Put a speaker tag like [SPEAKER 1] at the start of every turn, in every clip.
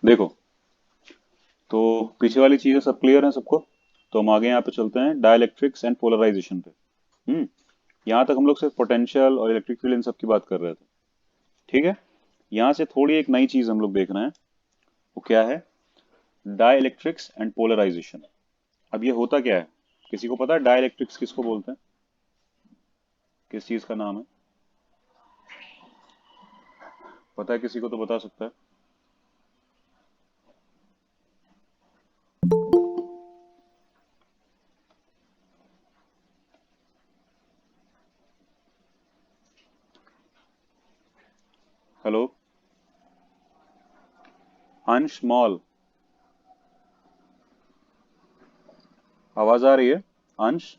[SPEAKER 1] देखो, तो पीछे वाली चीजें सब क्लियर हैं सबको। तो हम आगे यहाँ पे चलते हैं डाइलेक्ट्रिक्स एंड पोलराइजेशन पे। हम्म। यहाँ तक हम लोग सिर्फ पोटेंशियल और इलेक्ट्रिक फील्ड इन सब की बात कर रहे थे। ठीक है। यहाँ से थोड़ी एक नई चीज हम लोग देख रहे हैं। वो क्या है? Dielectrics and polarisation. अब ये होता क्या है? किसी को पता है डाइलेक्ट्रिक्स किसको बोलते हैं? किस चीज का नाम है? पता है किसी को तो बता सकता है। हेलो। अंश मॉल। आवाज आ रही है? अंश।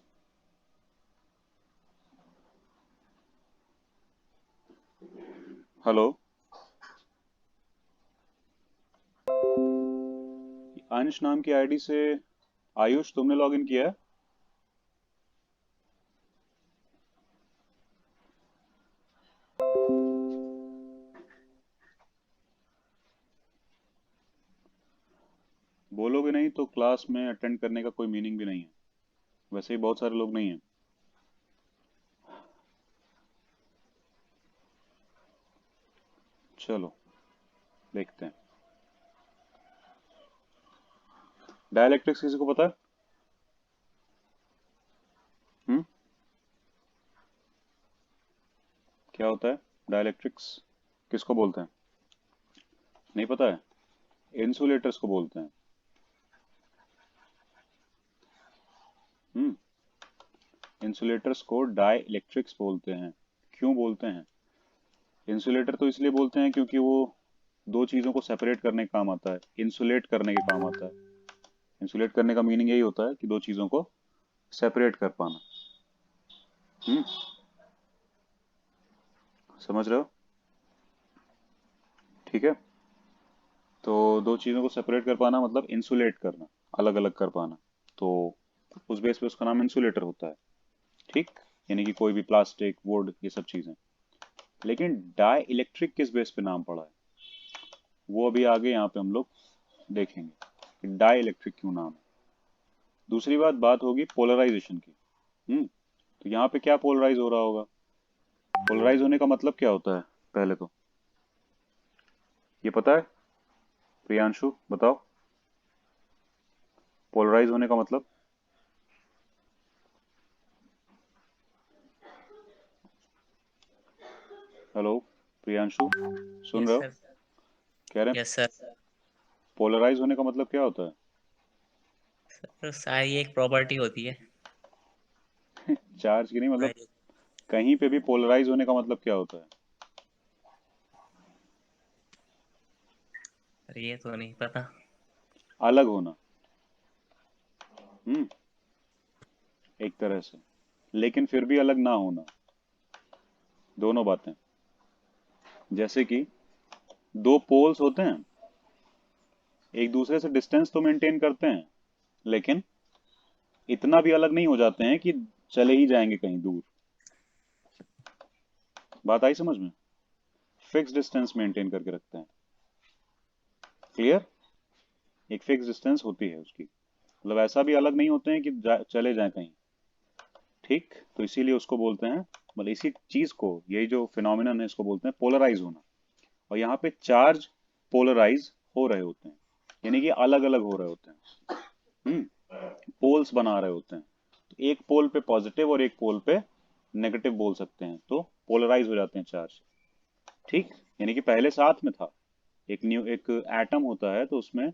[SPEAKER 1] हेलो। अंश नाम की आईडी से आयुष तुमने लॉगिन किया है? बोलोगे नहीं तो क्लास में अटेंड करने का कोई मीनिंग भी नहीं है। वैसे ही बहुत सारे लोग नहीं हैं। चलो देखते हैं। डायलैक्ट्रिक्स किसी को पता है? हम्म। क्या होता है डायलैक्ट्रिक्स? किसको बोलते हैं? नहीं पता है? इंसुलेटर्स को बोलते हैं। हम्म। इंसुलेटर्स को डाई इलेक्ट्रिक्स बोलते हैं। क्यों बोलते हैं? इंसुलेटर तो इसलिए बोलते हैं क्योंकि वो दो चीजों को सेपरेट करने का काम आता है, इंसुलेट करने के काम आता है। इंसुलेट करने का मीनिंग यही होता है कि दो चीजों को सेपरेट कर पाना। हम्म। समझ रहे हो? ठीक है। तो दो चीजों को सेपरेट कर पाना मतलब इंसुलेट करना, अलग अलग कर पाना। तो उस बेस पे उसका नाम इंसुलेटर होता है। ठीक। यानी कि कोई भी प्लास्टिक वुड ये सब चीजें। लेकिन डाई इलेक्ट्रिक किस बेस पे नाम पड़ा है, वो अभी आगे यहाँ पे हम लोग देखेंगे कि डाई इलेक्ट्रिक क्यों नाम है। दूसरी बात होगी पोलराइजेशन की। तो यहाँ पे क्या पोलराइज हो रहा होगा? पोलराइज होने का मतलब क्या होता है? पहले तो ये पता है? प्रियांशु बताओ। पोलराइज होने का मतलब? हेलो प्रियांशु, सुन
[SPEAKER 2] यस
[SPEAKER 1] रहे हो?
[SPEAKER 2] सर।
[SPEAKER 1] कह रहे
[SPEAKER 2] यस
[SPEAKER 1] हैं
[SPEAKER 2] सर।
[SPEAKER 1] पोलराइज होने का मतलब क्या होता
[SPEAKER 2] सर सारी एक प्रॉपर्टी होती है।
[SPEAKER 1] है? चार्ज की नहीं, मतलब
[SPEAKER 2] भाई
[SPEAKER 1] कहीं पे भी पोलराइज होने का मतलब क्या होता है?
[SPEAKER 2] सर ये तो नहीं पता।
[SPEAKER 1] अलग होना। हम्म। एक तरह से, लेकिन फिर भी अलग ना होना। दोनों बातें। जैसे कि दो पोल्स होते हैं, एक दूसरे से डिस्टेंस तो मेंटेन करते हैं, लेकिन इतना भी अलग नहीं हो जाते हैं कि चले ही जाएंगे कहीं दूर। बात आई समझ में? फिक्स डिस्टेंस मेंटेन करके रखते हैं। क्लियर? एक फिक्स डिस्टेंस होती है उसकी, मतलब ऐसा भी अलग नहीं होते हैं कि चले जाएं कहीं। ठीक। तो इसीलिए उसको बोलते हैं, मतलब इसी चीज को, यही जो फिनोमिनन है इसको बोलते हैं पोलराइज होना। और यहाँ पे चार्ज पोलराइज हो रहे होते हैं, यानी कि अलग अलग हो रहे होते हैं। हम्म। पोल्स बना रहे होते हैं। तो एक पोल पे पॉजिटिव और एक पोल पे नेगेटिव बोल सकते हैं, तो पोलराइज हो जाते हैं चार्ज। ठीक। यानी कि पहले साथ में था, एक एटम होता है तो उसमें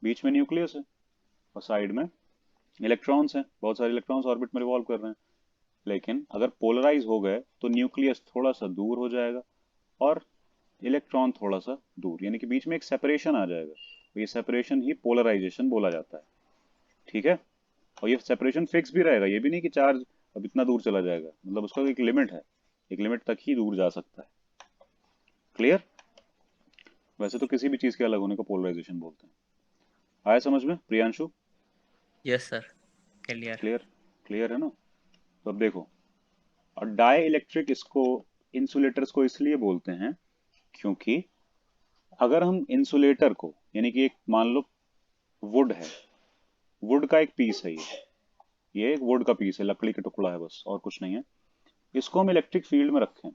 [SPEAKER 1] बीच में न्यूक्लियस है और साइड में इलेक्ट्रॉन्स हैं, बहुत सारे इलेक्ट्रॉन्स ऑर्बिट में रिवॉल्व कर रहे हैं। लेकिन अगर पोलराइज हो गए तो न्यूक्लियस थोड़ा सा दूर हो जाएगा और इलेक्ट्रॉन थोड़ा सा दूर, यानी कि बीच में एक सेपरेशन आ जाएगा। तो ये सेपरेशन ही पोलराइजेशन बोला जाता है। ठीक है। और ये सेपरेशन फिक्स भी रहेगा, ये भी नहीं कि चार्ज अब इतना दूर चला जाएगा, मतलब उसका एक लिमिट है, एक लिमिट तक ही दूर जा सकता है। क्लियर? वैसे तो किसी भी चीज के अलग होने को पोलराइजेशन बोलते हैं। आया समझ में Priyanshu?
[SPEAKER 2] Yes sir. Clear.
[SPEAKER 1] Clear? Clear है ना? तो अब देखो, और डाई इलेक्ट्रिक इसको, इंसुलेटर्स को इसलिए बोलते हैं क्योंकि अगर हम इंसुलेटर को यानी कि एक मान लो वुड है, वुड का एक पीस है ये एक वुड का पीस है, लकड़ी का टुकड़ा है बस, और कुछ नहीं है। इसको हम इलेक्ट्रिक फील्ड में रखें,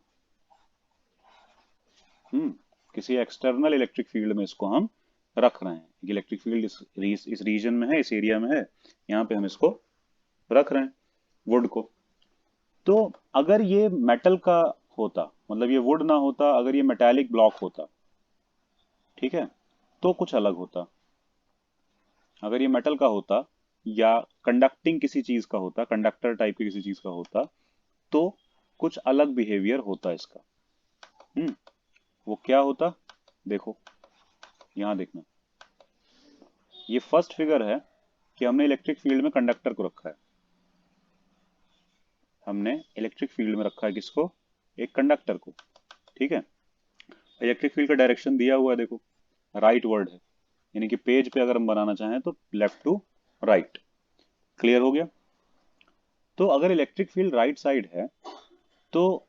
[SPEAKER 1] हम्म किसी एक्सटर्नल इलेक्ट्रिक फील्ड में इसको हम रख रहे हैं। इलेक्ट्रिक फील्ड इस रीजन में है, इस एरिया में है, यहाँ पे हम इसको रख रहे हैं वुड को। तो अगर ये मेटल का होता, मतलब ये वुड ना होता, अगर ये मेटालिक ब्लॉक होता, ठीक है, तो कुछ अलग होता। अगर ये मेटल का होता या कंडक्टिंग किसी चीज का होता, कंडक्टर टाइप की किसी चीज का होता, तो कुछ अलग बिहेवियर होता इसका। हम्म वो क्या होता, देखो यहां देखना, ये फर्स्ट फिगर है कि हमने इलेक्ट्रिक फील्ड में कंडक्टर को रखा है। हमने इलेक्ट्रिक फील्ड में रखा है किसको, एक कंडक्टर को, ठीक है। इलेक्ट्रिक फील्ड का डायरेक्शन दिया हुआ है, देखो राइट वर्ड है, यानी कि पेज पे अगर हम बनाना चाहें तो लेफ्ट टू राइट। क्लियर हो गया। तो अगर इलेक्ट्रिक फील्ड राइट साइड है, तो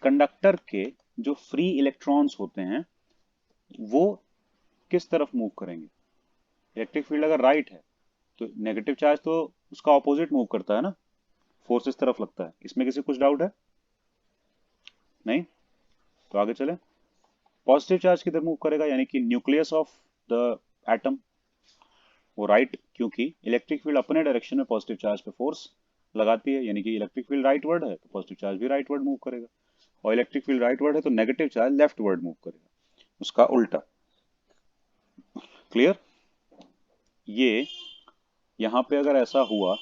[SPEAKER 1] कंडक्टर के जो फ्री इलेक्ट्रॉन्स होते हैं वो किस तरफ मूव करेंगे। इलेक्ट्रिक फील्ड अगर राइट है तो नेगेटिव चार्ज तो उसका ऑपोजिट मूव करता है ना, फोर्स इस तरफ लगता है। इसमें किसी कुछ डाउट है? नहीं? तो आगे चले। पॉजिटिव चार्ज किधर मूव करेगा, यानी कि न्यूक्लियस ऑफ द एटम, वो राइट, क्योंकि इलेक्ट्रिक फील्ड अपने डायरेक्शन में पॉजिटिव चार्ज पे फोर्स लगाती है, यानी कि इलेक्ट्रिक फील्ड राइट वर्ड है तो पॉजिटिव चार्ज भी राइट वर्ड मूव करेगा, और इलेक्ट्रिक फील्ड राइट वर्ड है तो negative charge left word move करेगा, उसका उल्टा। क्लियर। ये यहां पे अगर ऐसा हुआ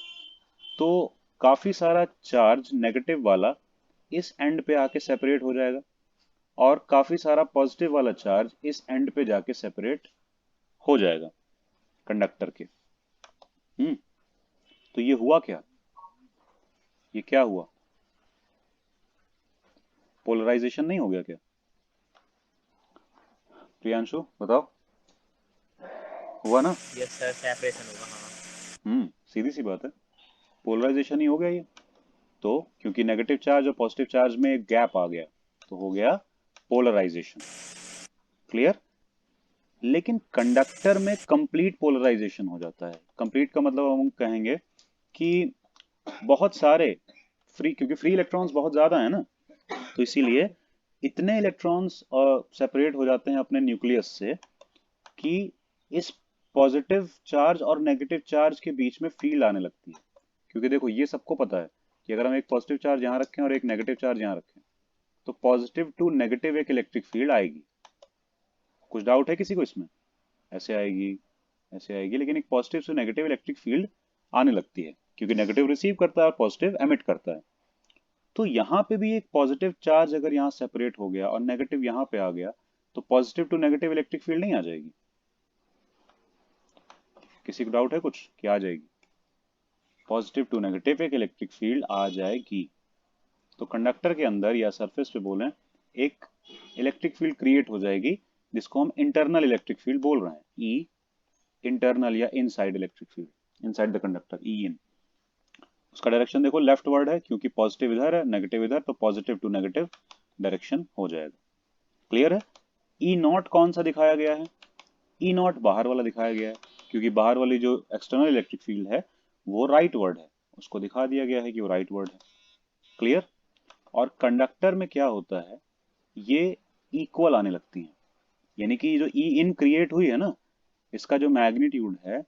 [SPEAKER 1] तो काफी सारा चार्ज नेगेटिव वाला इस एंड पे आके सेपरेट हो जाएगा, और काफी सारा पॉजिटिव वाला चार्ज इस एंड पे जाके सेपरेट हो जाएगा कंडक्टर के। हम्म तो ये हुआ क्या, ये क्या हुआ, पोलराइजेशन नहीं हो गया क्या? प्रियांशु बताओ, हुआ ना?
[SPEAKER 2] यस सर, सेपरेशन होगा, हाँ।
[SPEAKER 1] सीधी सी बात है, पोलराइजेशन ही हो गया ये। तो क्योंकि नेगेटिव चार्ज और पॉजिटिव चार्ज में एक गैप आ गया, तो हो गया पोलराइजेशन। क्लियर। लेकिन कंडक्टर में कंप्लीट पोलराइजेशन हो जाता है। कंप्लीट का मतलब हम कहेंगे कि बहुत सारे फ्री, क्योंकि फ्री इलेक्ट्रॉन्स बहुत ज्यादा है ना, तो इसीलिए इतने इलेक्ट्रॉन्स सेपरेट हो जाते हैं अपने न्यूक्लियस से कि इस पॉजिटिव चार्ज और नेगेटिव चार्ज के बीच में फील्ड आने लगती है। क्योंकि देखो ये सबको पता है कि अगर हम एक पॉजिटिव चार्ज यहाँ रखें और एक नेगेटिव चार्ज यहाँ रखें तो पॉजिटिव टू नेगेटिव एक इलेक्ट्रिक फील्ड आएगी। कुछ डाउट है किसी को इसमें? ऐसे आएगी, ऐसे आएगी, लेकिन एक पॉजिटिव से नेगेटिव इलेक्ट्रिक फील्ड आने लगती है, क्योंकि नेगेटिव रिसीव करता है और पॉजिटिव एमिट करता है। तो यहाँ पे भी एक पॉजिटिव चार्ज अगर यहाँ सेपरेट हो गया और नेगेटिव यहाँ पे आ गया, तो positive to negative electric field नहीं आ जाएगी? किसी को डाउट है कुछ कि आ जाएगी? पॉजिटिव टू नेगेटिव एक इलेक्ट्रिक फील्ड आ जाएगी। तो कंडक्टर के अंदर या सरफेस पे बोलें, एक इलेक्ट्रिक फील्ड क्रिएट हो जाएगी, जिसको हम इंटरनल इलेक्ट्रिक फील्ड बोल रहे हैं, ई इंटरनल या inside electric field, inside the conductor, E in. उसका डायरेक्शन देखो लेफ्ट वर्ड है, क्योंकि पॉजिटिव इधर है नेगेटिव इधर, तो पॉजिटिव टू नेगेटिव डायरेक्शन हो जाएगा। क्लियर है। ई नॉट कौन सा दिखाया गया है? ई नॉट बाहर वाला दिखाया गया है, क्योंकि बाहर वाली जो एक्सटर्नल इलेक्ट्रिक फील्ड है वो राइट वर्ड है, उसको दिखा दिया गया है कि वो राइट वर्ड है। क्लियर। और कंडक्टर में क्या होता है, ये इक्वल आने लगती हैं, यानी कि जो ई इन क्रिएट हुई है ना, इसका जो मैग्नीट्यूड है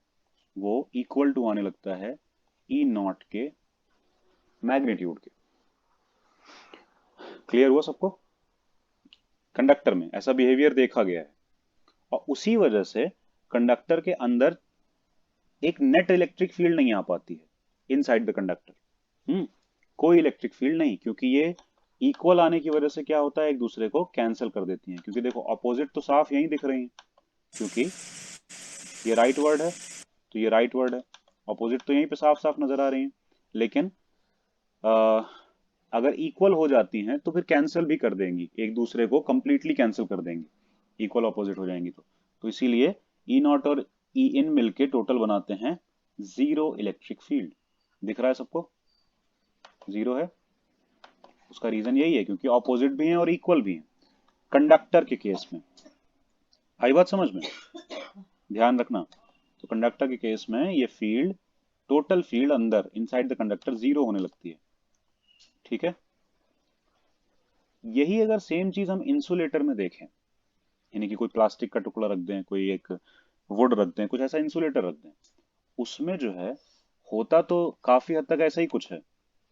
[SPEAKER 1] वो इक्वल टू आने लगता है ई नॉट के मैग्नीट्यूड के। क्लियर हुआ सबको? कंडक्टर में ऐसा बिहेवियर देखा गया है, और उसी वजह से कंडक्टर के अंदर एक नेट इलेक्ट्रिक फील्ड नहीं आ पाती है इनसाइड द कंडक्टर। कोई इलेक्ट्रिक फील्ड नहीं, क्योंकि ये इक्वल आने की वजह से क्या होता है, एक दूसरे को कैंसिल कर देती हैं। क्योंकि देखो अपोजिट तो साफ यहीं दिख रही हैं, क्योंकि ये राइट वर्ड है तो ये राइट वर्ड है, अपोजिट तो यहीं पे साफ साफ नजर आ रही हैं। लेकिन अ, अगर इक्वल हो जाती हैं तो फिर कैंसिल भी कर देंगी, एक दूसरे को कंप्लीटली कैंसिल कर देंगी, इक्वल अपोजिट हो जाएंगी तो इसीलिए ई नॉट और ई इन मिलके टोटल बनाते हैं जीरो इलेक्ट्रिक फील्ड। दिख रहा है सबको? जीरो है। उसका रीजन यही है क्योंकि ऑपोजिट भी हैं और इक्वल भी हैं कंडक्टर के केस में। आई बात समझ में? ध्यान रखना। तो कंडक्टर के केस में ये फील्ड, टोटल फील्ड अंदर इनसाइड द कंडक्टर जीरो होने लगती है। ठीक है। यही अगर सेम चीज हम इंसुलेटर में देखें, यानी कि कोई प्लास्टिक का टुकड़ा रख दें, कोई एक वुड रख दें, कुछ ऐसा इंसुलेटर रख दें, उसमें जो है होता तो काफी हद तक ऐसा ही कुछ है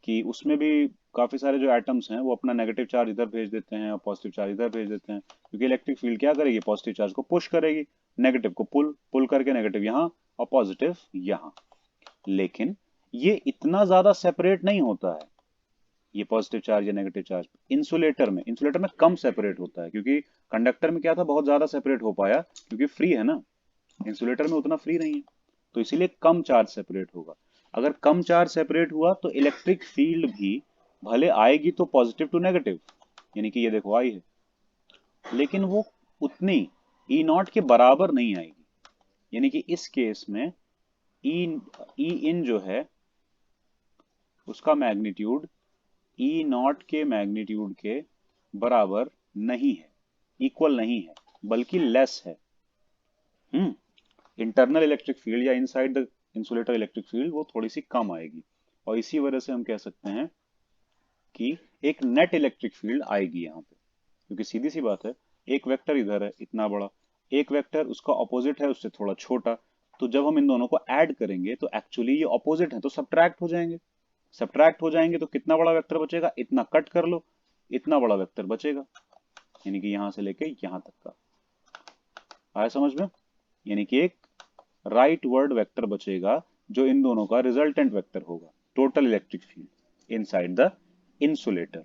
[SPEAKER 1] कि उसमें भी काफी सारे जो एटम्स हैं वो अपना नेगेटिव चार्ज इधर भेज देते हैं और पॉजिटिव चार्ज इधर भेज देते हैं, क्योंकि इलेक्ट्रिक फील्ड क्या करेगी, पॉजिटिव चार्ज को पुश करेगी, नेगेटिव को पुल पुल करके नेगेटिव यहाँ और पॉजिटिव यहाँ। लेकिन ये इतना ज्यादा सेपरेट नहीं होता है, ये पॉजिटिव चार्ज या नेगेटिव चार्ज इंसुलेटर में कम सेपरेट होता है, क्योंकि कंडक्टर में क्या था, बहुत ज्यादा सेपरेट हो पाया क्योंकि फ्री है ना, इंसुलेटर में उतना फ्री नहीं है, तो इसीलिए कम चार्ज सेपरेट होगा। अगर कम चार्ज सेपरेट हुआ तो इलेक्ट्रिक फील्ड भी भले आएगी तो पॉजिटिव टू नेगेटिव, यानी कि ये देखो आई है, लेकिन वो उतनी ई नॉट के बराबर नहीं आएगी। यानी कि इस केस में ई ई इन जो है उसका मैग्नीट्यूड ई नॉट के मैग्नीट्यूड के बराबर नहीं है, इक्वल नहीं है, बल्कि लेस है। इंटरनल इलेक्ट्रिक फील्ड या inside the insulator electric field वो थोड़ी सी कम आएगी, और इसी वजह से हम कह सकते हैं कि एक नेट इलेक्ट्रिक फील्ड आएगी यहाँ पे, क्योंकि सीधी सी बात है, एक वेक्टर इधर है इतना बड़ा, एक वेक्टर उसका ऑपोजिट है उससे थोड़ा छोटा, तो जब हम इन दोनों को ऐड करेंगे तो एक्चुअली ये ऑपोजिट है तो सब्ट्रैक्ट हो जाएंगे, सब्ट्रैक्ट हो जाएंगे तो कितना बड़ा वेक्टर बचेगा, इतना कट कर लो, इतना बड़ा वेक्टर बचेगा, यानी कि यहां से लेके यहां तक का। आया समझ में? यानी कि एक राइट वर्ड वेक्टर बचेगा जो इन दोनों का रिजल्टेंट वेक्टर होगा, total electric field inside the insulator.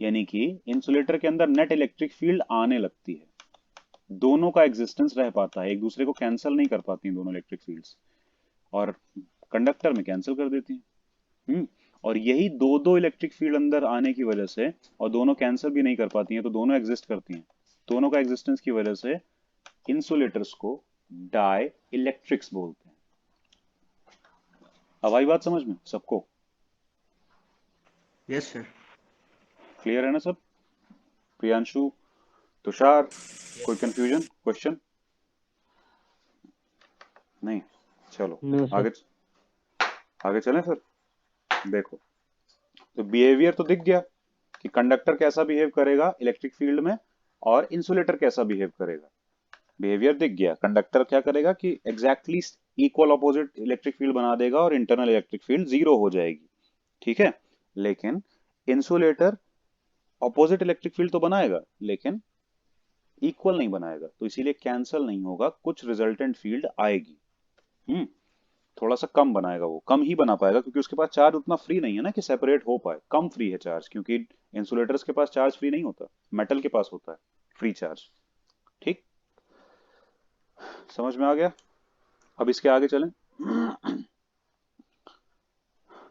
[SPEAKER 1] यानी कि इंसुलेटर के अंदर नेट इलेक्ट्रिक फील्ड आने लगती है, दोनों का एग्जिस्टेंस रह पाता है, एक दूसरे को कैंसिल नहीं कर पाती दोनों इलेक्ट्रिक फील्ड्स, और कंडक्टर में कैंसिल कर देती हैं। और यही दो दो इलेक्ट्रिक फील्ड अंदर आने की वजह से, और दोनों कैंसिल भी नहीं कर पाती हैं तो दोनों एग्जिस्ट करती हैं, दोनों का एग्जिस्टेंस की वजह से इंसुलेटर्स को डाई इलेक्ट्रिक्स बोलते हैं। अब आई बात समझ में सबको?
[SPEAKER 3] Yes sir.
[SPEAKER 1] क्लियर है ना सब? प्रियांशु, तुषार, कोई कंफ्यूजन क्वेश्चन? नहीं? चलो
[SPEAKER 3] नो सर।
[SPEAKER 1] आगे, आगे चलें फिर। देखो, तो बिहेवियर तो दिख गया कि कंडक्टर कैसा बिहेव करेगा इलेक्ट्रिक फील्ड में और इंसुलेटर कैसा बिहेव करेगा। बिहेवियर दिख गया, कंडक्टर क्या करेगा कि exactly equal opposite electric field बना देगा और इंटरनल इलेक्ट्रिक फील्ड जीरो हो जाएगी। ठीक है। लेकिन इंसुलेटर अपोजिट इलेक्ट्रिक फील्ड तो बनाएगा लेकिन इक्वल नहीं बनाएगा, तो इसीलिए कैंसिल नहीं होगा, कुछ रिजल्टेंट फील्ड आएगी। थोड़ा सा कम बनाएगा, वो कम ही बना पाएगा क्योंकि उसके पास चार्ज उतना फ्री नहीं है ना कि सेपरेट हो पाए, कम फ्री है चार्ज, क्योंकि इंसुलेटर्स के पास चार्ज फ्री नहीं होता, मेटल के पास होता है फ्री चार्ज। ठीक, समझ में आ गया? अब इसके आगे चलें।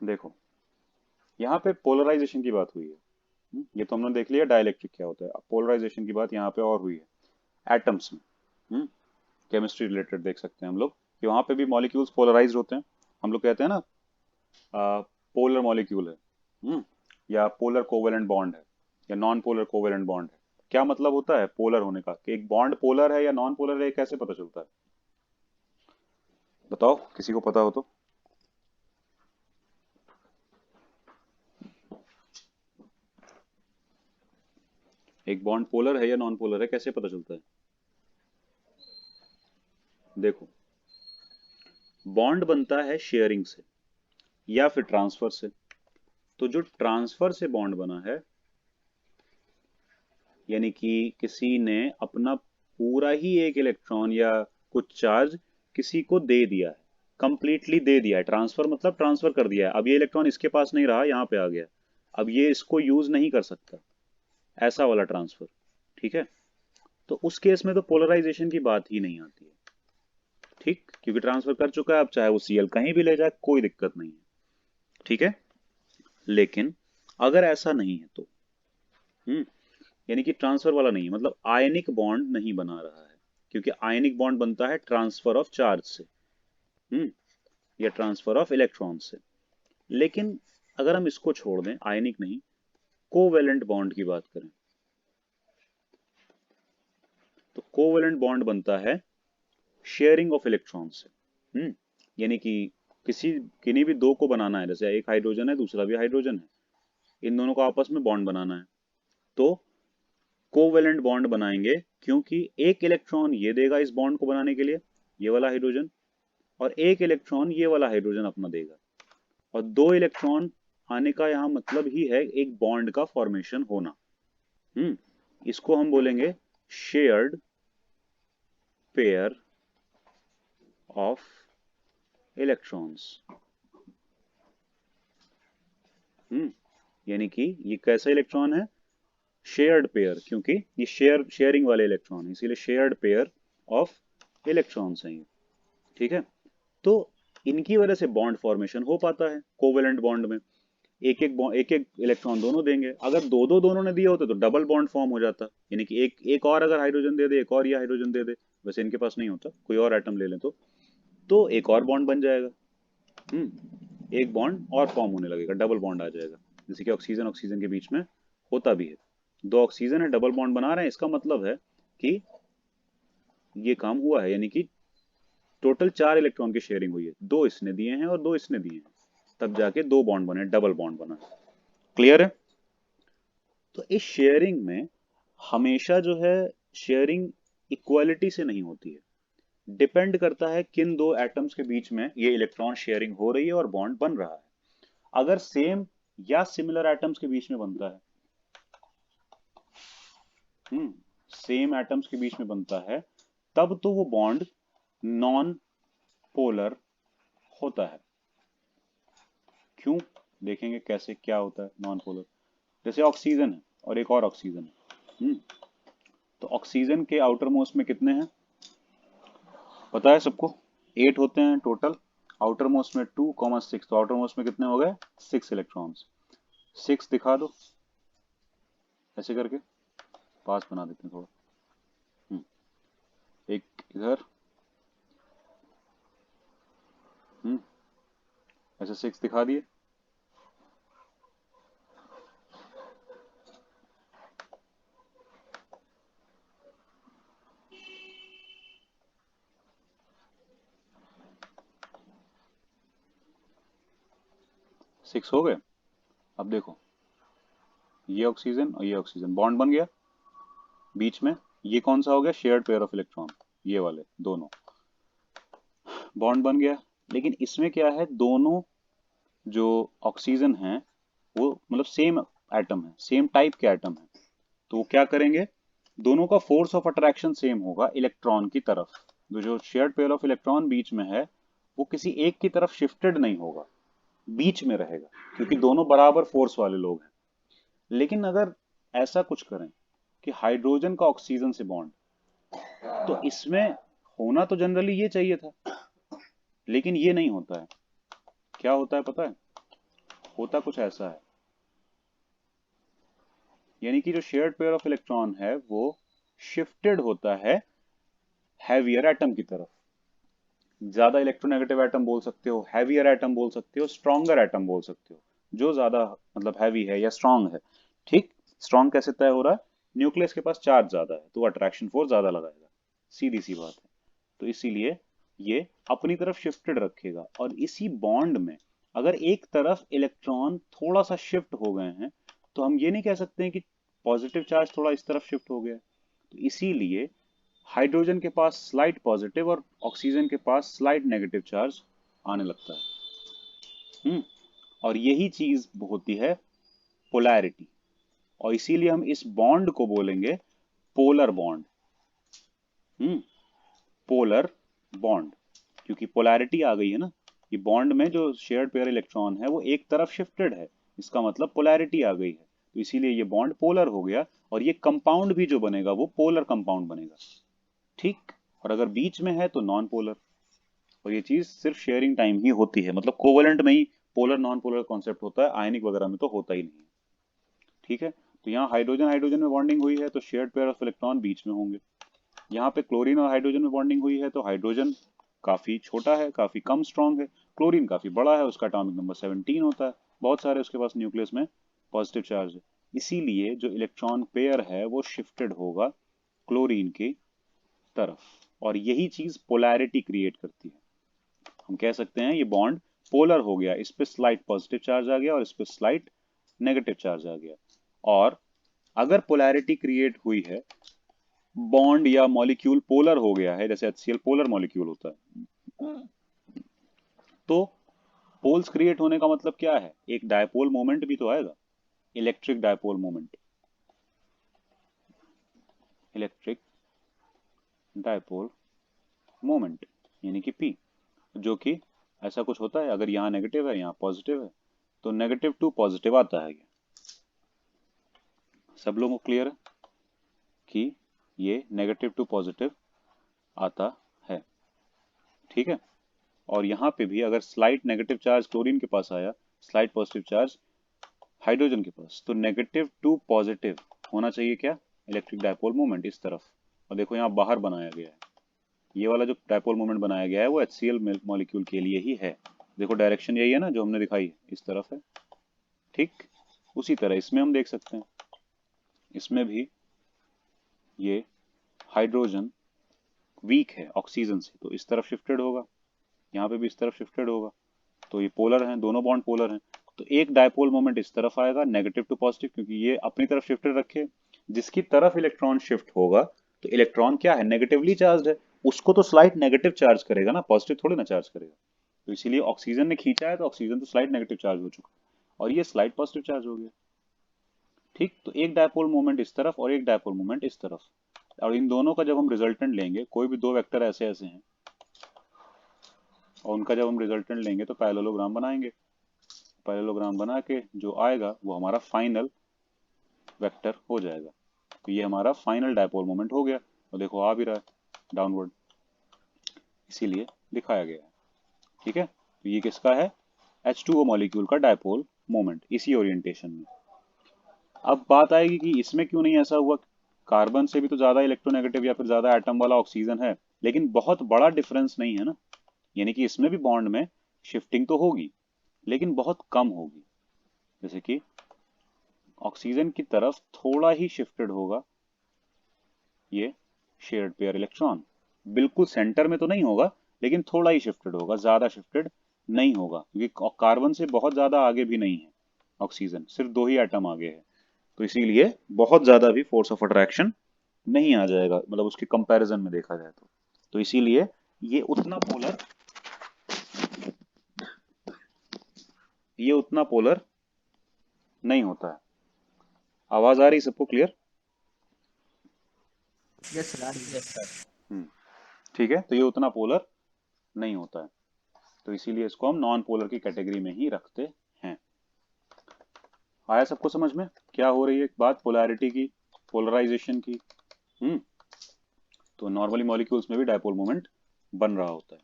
[SPEAKER 1] देखो, यहाँ पे पोलराइजेशन की बात हुई है। ये तो हमने देख लिया डाइलेक्ट्रिक क्या होता है, अब पोलराइजेशन की बात यहाँ पे और हुई है एटम्स में। केमिस्ट्री रिलेटेड देख सकते हैं हम लोग कि वहां पे भी मॉलिक्यूल्स पोलराइज्ड होते हैं। हम लोग कहते हैं ना पोलर मॉलिक्यूल है, या पोलर कोवेलेंट बॉन्ड है, या नॉन पोलर कोवेलेंट बॉन्ड है। क्या मतलब होता है पोलर होने का, कि एक बॉन्ड पोलर है या नॉन पोलर है, कैसे पता चलता है? बताओ, किसी को पता हो तो। एक बॉन्ड पोलर है या नॉन पोलर है कैसे पता चलता है? देखो, बॉन्ड बनता है शेयरिंग से या फिर ट्रांसफर से। तो जो ट्रांसफर से बॉन्ड बना है, यानी कि किसी ने अपना पूरा ही एक इलेक्ट्रॉन या कुछ चार्ज किसी को दे दिया है, कंप्लीटली दे दिया है, ट्रांसफर मतलब ट्रांसफर कर दिया है, अब ये इलेक्ट्रॉन इसके पास नहीं रहा, यहाँ पे आ गया, अब ये इसको यूज नहीं कर सकता, ऐसा वाला ट्रांसफर। ठीक है। तो उस केस में तो पोलराइजेशन की बात ही नहीं आती है। ठीक, क्योंकि ट्रांसफर कर चुका है, अब चाहे वो सीएल कहीं भी ले जाए कोई दिक्कत नहीं है। ठीक है। लेकिन अगर ऐसा नहीं है तो, यानी कि ट्रांसफर वाला नहीं है, मतलब आयनिक बॉन्ड नहीं बना रहा है, क्योंकि आयनिक बॉन्ड बनता है ट्रांसफर ऑफ चार्ज से, या ट्रांसफर ऑफ इलेक्ट्रॉन से। लेकिन अगर हम इसको छोड़ दें, आयनिक नहीं, कोवेलेंट बॉन्ड की बात करें, तो कोवेलेंट बॉन्ड बनता है शेयरिंग ऑफ इलेक्ट्रॉन से। यानी कि किन्हीं भी दो को बनाना है, जैसे एक हाइड्रोजन है दूसरा भी हाइड्रोजन है, इन दोनों को आपस में बॉन्ड बनाना है, तो कोवेलेंट बॉन्ड बनाएंगे, क्योंकि एक इलेक्ट्रॉन ये देगा इस बॉन्ड को बनाने के लिए, ये वाला हाइड्रोजन, और एक इलेक्ट्रॉन ये वाला हाइड्रोजन अपना देगा, और दो इलेक्ट्रॉन आने का यहां मतलब ही है एक बॉन्ड का फॉर्मेशन होना। इसको हम बोलेंगे शेयर्ड पेयर ऑफ इलेक्ट्रॉन्स। यानी कि ये कैसा इलेक्ट्रॉन है, शेयर्ड पेयर, क्योंकि ये शेयरिंग वाले इलेक्ट्रॉन है, इसीलिए शेयर्ड पेयर ऑफ इलेक्ट्रॉन्स हैं ये। ठीक है, तो इनकी वजह से बॉन्ड फॉर्मेशन हो पाता है कोवेलेंट बॉन्ड में। एक एक इलेक्ट्रॉन दोनों देंगे, अगर दो दोनों ने दिए होते तो डबल बॉन्ड फॉर्म हो जाता, यानी कि एक और अगर हाइड्रोजन दे दे, एक और ये हाइड्रोजन दे दे, वैसे इनके पास नहीं होता, कोई और एटम ले लें तो एक और बॉन्ड बन जाएगा। एक बॉन्ड और फॉर्म होने लगेगा, डबल बॉन्ड आ जाएगा, जैसे कि ऑक्सीजन ऑक्सीजन के बीच में होता भी है। दो ऑक्सीजन है डबल बॉन्ड बना रहे हैं, इसका मतलब है कि ये काम हुआ है, यानी कि टोटल 4 इलेक्ट्रॉन की शेयरिंग हुई है, 2 इसने दिए हैं और 2 इसने दिए हैं, तब जाके 2 बॉन्ड बने, डबल बॉन्ड बना। क्लियर है? तो इस शेयरिंग में हमेशा जो है शेयरिंग इक्वालिटी से नहीं होती है, डिपेंड करता है किन दो एटम्स के बीच में ये इलेक्ट्रॉन शेयरिंग हो रही है और बॉन्ड बन रहा है। अगर सेम या सिमिलर एटम्स के बीच में बनता है, सेम एटम्स के बीच में बनता है, तब तो वो बॉन्ड नॉन पोलर होता है। क्यों, देखेंगे कैसे क्या होता है नॉन पोलर। जैसे ऑक्सीजन है और एक और ऑक्सीजन है, तो ऑक्सीजन के आउटर मोस्ट में कितने हैं पता है सबको, 8 होते हैं टोटल, आउटर मोस्ट में 2,6, तो आउटर मोस्ट में कितने हो गए 6 इलेक्ट्रॉन्स। 6 दिखा दो ऐसे करके, पास बना देते हैं थोड़ा, एक इधर, ऐसे 6 दिखा दिए। सिक्स हो गए। अब देखो, ये ऑक्सीजन और ये ऑक्सीजन बॉन्ड बन गया, बीच में ये कौन सा हो गया, शेयर्ड पेयर ऑफ इलेक्ट्रॉन, ये वाले दोनों बॉन्ड बन गया। लेकिन इसमें क्या है, दोनों जो ऑक्सीजन है वो मतलब सेम एटम है, सेम टाइप के एटम है, तो वो क्या करेंगे, दोनों का फोर्स ऑफ अट्रैक्शन सेम होगा इलेक्ट्रॉन की तरफ। तो जो शेयर्ड पेयर ऑफ इलेक्ट्रॉन बीच में है वो किसी एक की तरफ शिफ्टेड नहीं होगा, बीच में रहेगा, क्योंकि दोनों बराबर फोर्स वाले लोग हैं। लेकिन अगर ऐसा कुछ करें कि हाइड्रोजन का ऑक्सीजन से बॉन्ड, तो इसमें होना तो जनरली ये चाहिए था, लेकिन ये नहीं होता है। क्या होता है पता है, होता कुछ ऐसा है, यानी कि जो शेयर्ड पेयर ऑफ इलेक्ट्रॉन है वो शिफ्टेड होता है हैवियर एटम की तरफ। ज्यादा इलेक्ट्रोनेगेटिव एटम बोल सकते हो, हैवियर एटम बोल सकते हो, स्ट्रॉन्गर एटम बोल सकते हो, जो ज्यादा मतलब हैवी है या स्ट्रांग है। ठीक, स्ट्रांग कैसे तय हो रहा है, न्यूक्लियस के पास चार्ज ज्यादा है तो अट्रैक्शन फोर्स ज्यादा लगाएगा, सीधी सी बात है। तो इसीलिए ये अपनी तरफ शिफ्टेड रखेगा, और इसी बॉन्ड में अगर एक तरफ इलेक्ट्रॉन थोड़ा सा शिफ्ट हो गए हैं, तो हम ये नहीं कह सकते हैं कि पॉजिटिव चार्ज थोड़ा इस तरफ शिफ्ट हो गया, तो इसीलिए हाइड्रोजन के पास स्लाइट पॉजिटिव और ऑक्सीजन के पास स्लाइट नेगेटिव चार्ज आने लगता है। और यही चीज होती है पोलैरिटी, और इसीलिए हम इस बॉन्ड को बोलेंगे पोलर बॉन्ड। पोलर बॉन्ड, क्योंकि पोलैरिटी आ गई है ना, ये बॉन्ड में जो शेयर्ड पेयर इलेक्ट्रॉन है वो एक तरफ शिफ्टेड है, इसका मतलब पोलैरिटी आ गई है, तो इसीलिए ये बॉन्ड पोलर हो गया, और ये कंपाउंड भी जो बनेगा वो पोलर कंपाउंड बनेगा। ठीक, और अगर बीच में है तो नॉन पोलर, और ये चीज सिर्फ शेयरिंग टाइम ही होती है, मतलब कोवेलेंट में ही पोलर नॉन पोलर कॉन्सेप्ट होता है, आयनिक वगैरह में तो होता ही नहीं है। ठीक है, तो यहाँ हाइड्रोजन हाइड्रोजन में बॉन्डिंग हुई है तो शेयर्ड पेयर ऑफ इलेक्ट्रॉन बीच में होंगे। यहाँ पे क्लोरीन और हाइड्रोजन में बॉन्डिंग हुई है तो हाइड्रोजन काफी छोटा है, काफी कम स्ट्रांग है, क्लोरीन काफी बड़ा है, उसका एटॉमिक नंबर 17 होता है, बहुत सारे उसके पास न्यूक्लियस में पॉजिटिव चार्ज है, इसीलिए जो इलेक्ट्रॉन पेयर है वो शिफ्टेड होगा क्लोरीन की तरफ, और यही चीज पोलैरिटी क्रिएट करती है। हम कह सकते हैं ये बॉन्ड पोलर हो गया, इस पे स्लाइट पॉजिटिव चार्ज आ गया और इस पे स्लाइट नेगेटिव चार्ज आ गया। और अगर पोलैरिटी क्रिएट हुई है, बॉन्ड या मॉलिक्यूल पोलर हो गया है, जैसे HCl पोलर मॉलिक्यूल होता है, तो पोल्स क्रिएट होने का मतलब क्या है, एक डायपोल मोमेंट भी तो आएगा, electric dipole moment, electric dipole moment यानी कि P, जो कि ऐसा कुछ होता है, अगर यहाँ नेगेटिव है यहाँ पॉजिटिव है, तो नेगेटिव टू पॉजिटिव आता है। ये सब लोगों को क्लियर है कि ये नेगेटिव टू पॉजिटिव आता है, ठीक है। और यहाँ पे भी अगर स्लाइट नेगेटिव चार्ज क्लोरीन के पास आया, स्लाइट पॉजिटिव चार्ज हाइड्रोजन के पास, तो नेगेटिव टू पॉजिटिव होना चाहिए क्या, इलेक्ट्रिक डायपोल मोमेंट इस तरफ। और देखो यहाँ बाहर बनाया गया है, ये वाला जो डायपोल मोमेंट बनाया गया है वो HCl मॉलिक्यूल के लिए ही है। देखो डायरेक्शन यही है ना जो हमने दिखाई है, इस तरफ है, ठीक। उसी तरह इसमें हम देख सकते हैं, इसमें भी ये हाइड्रोजन वीक है ऑक्सीजन से, तो इस तरफ शिफ्टेड होगा, यहाँ पे भी इस तरफ शिफ्टेड होगा, तो ये पोलर हैं, दोनों बॉन्ड पोलर हैं। तो एक डायपोल मोमेंट इस तरफ आएगा नेगेटिव टू पॉजिटिव, क्योंकि ये अपनी तरफ शिफ्टेड रखे, जिसकी तरफ इलेक्ट्रॉन शिफ्ट होगा तो इलेक्ट्रॉन क्या है, नेगेटिवली चार्ज है, उसको तो स्लाइट नेगेटिव चार्ज करेगा ना, पॉजिटिव थोड़ी ना चार्ज करेगा। तो इसीलिए ऑक्सीजन ने खींचा है तो ऑक्सीजन तो स्लाइट नेगेटिव चार्ज हो चुका, और ये स्लाइट पॉजिटिव चार्ज हो गया, ठीक। तो एक डायपोल मोमेंट इस तरफ और एक डायपोल मोमेंट इस तरफ, और इन दोनों का जब हम रिजल्टेंट लेंगे, कोई भी दो वेक्टर ऐसे ऐसे हैं और उनका जब हम रिजल्टेंट लेंगे तो पैरेललोग्राम बनाएंगे, पैरेललोग्राम बना के जो आएगा वो हमारा फाइनल वेक्टर हो जाएगा। तो ये हमारा फाइनल डायपोल मोमेंट हो गया, और देखो आ भी रहा है डाउनवर्ड, इसीलिए दिखाया गया है, ठीक है। तो ये किसका है, H2O मॉलिक्यूल का डायपोल मोमेंट, इसी ओरिएंटेशन में। अब बात आएगी कि इसमें क्यों नहीं ऐसा हुआ, कार्बन से भी तो ज्यादा इलेक्ट्रोनेगेटिव या फिर ज्यादा एटम वाला ऑक्सीजन है, लेकिन बहुत बड़ा डिफरेंस नहीं है ना, यानी कि इसमें भी बॉन्ड में शिफ्टिंग तो होगी लेकिन बहुत कम होगी, जैसे कि ऑक्सीजन की तरफ थोड़ा ही शिफ्टेड होगा ये शेयर्ड पेयर इलेक्ट्रॉन, बिल्कुल सेंटर में तो नहीं होगा लेकिन थोड़ा ही शिफ्टेड होगा, ज्यादा शिफ्टेड नहीं होगा, क्योंकि कार्बन से बहुत ज्यादा आगे भी नहीं है ऑक्सीजन, सिर्फ दो ही एटम आगे है, तो इसीलिए बहुत ज्यादा भी फोर्स ऑफ अट्रैक्शन नहीं आ जाएगा, मतलब उसके कंपैरिजन में देखा जाए तो इसीलिए ये उतना पोलर, ये उतना पोलर नहीं होता है। आवाज आ रही सबको क्लियर?
[SPEAKER 3] यस सर, आ रही है।
[SPEAKER 2] Yes sir.
[SPEAKER 1] हम्म, ठीक है। तो ये उतना पोलर नहीं होता है, तो इसीलिए इसको हम नॉन पोलर की कैटेगरी में ही रखते हैं। आया सबको समझ में क्या हो रही है बात, पोलैरिटी की, पोलराइजेशन की। हम्म, तो नॉर्मली मॉलिक्यूल्स में भी डायपोल मोमेंट बन रहा होता है।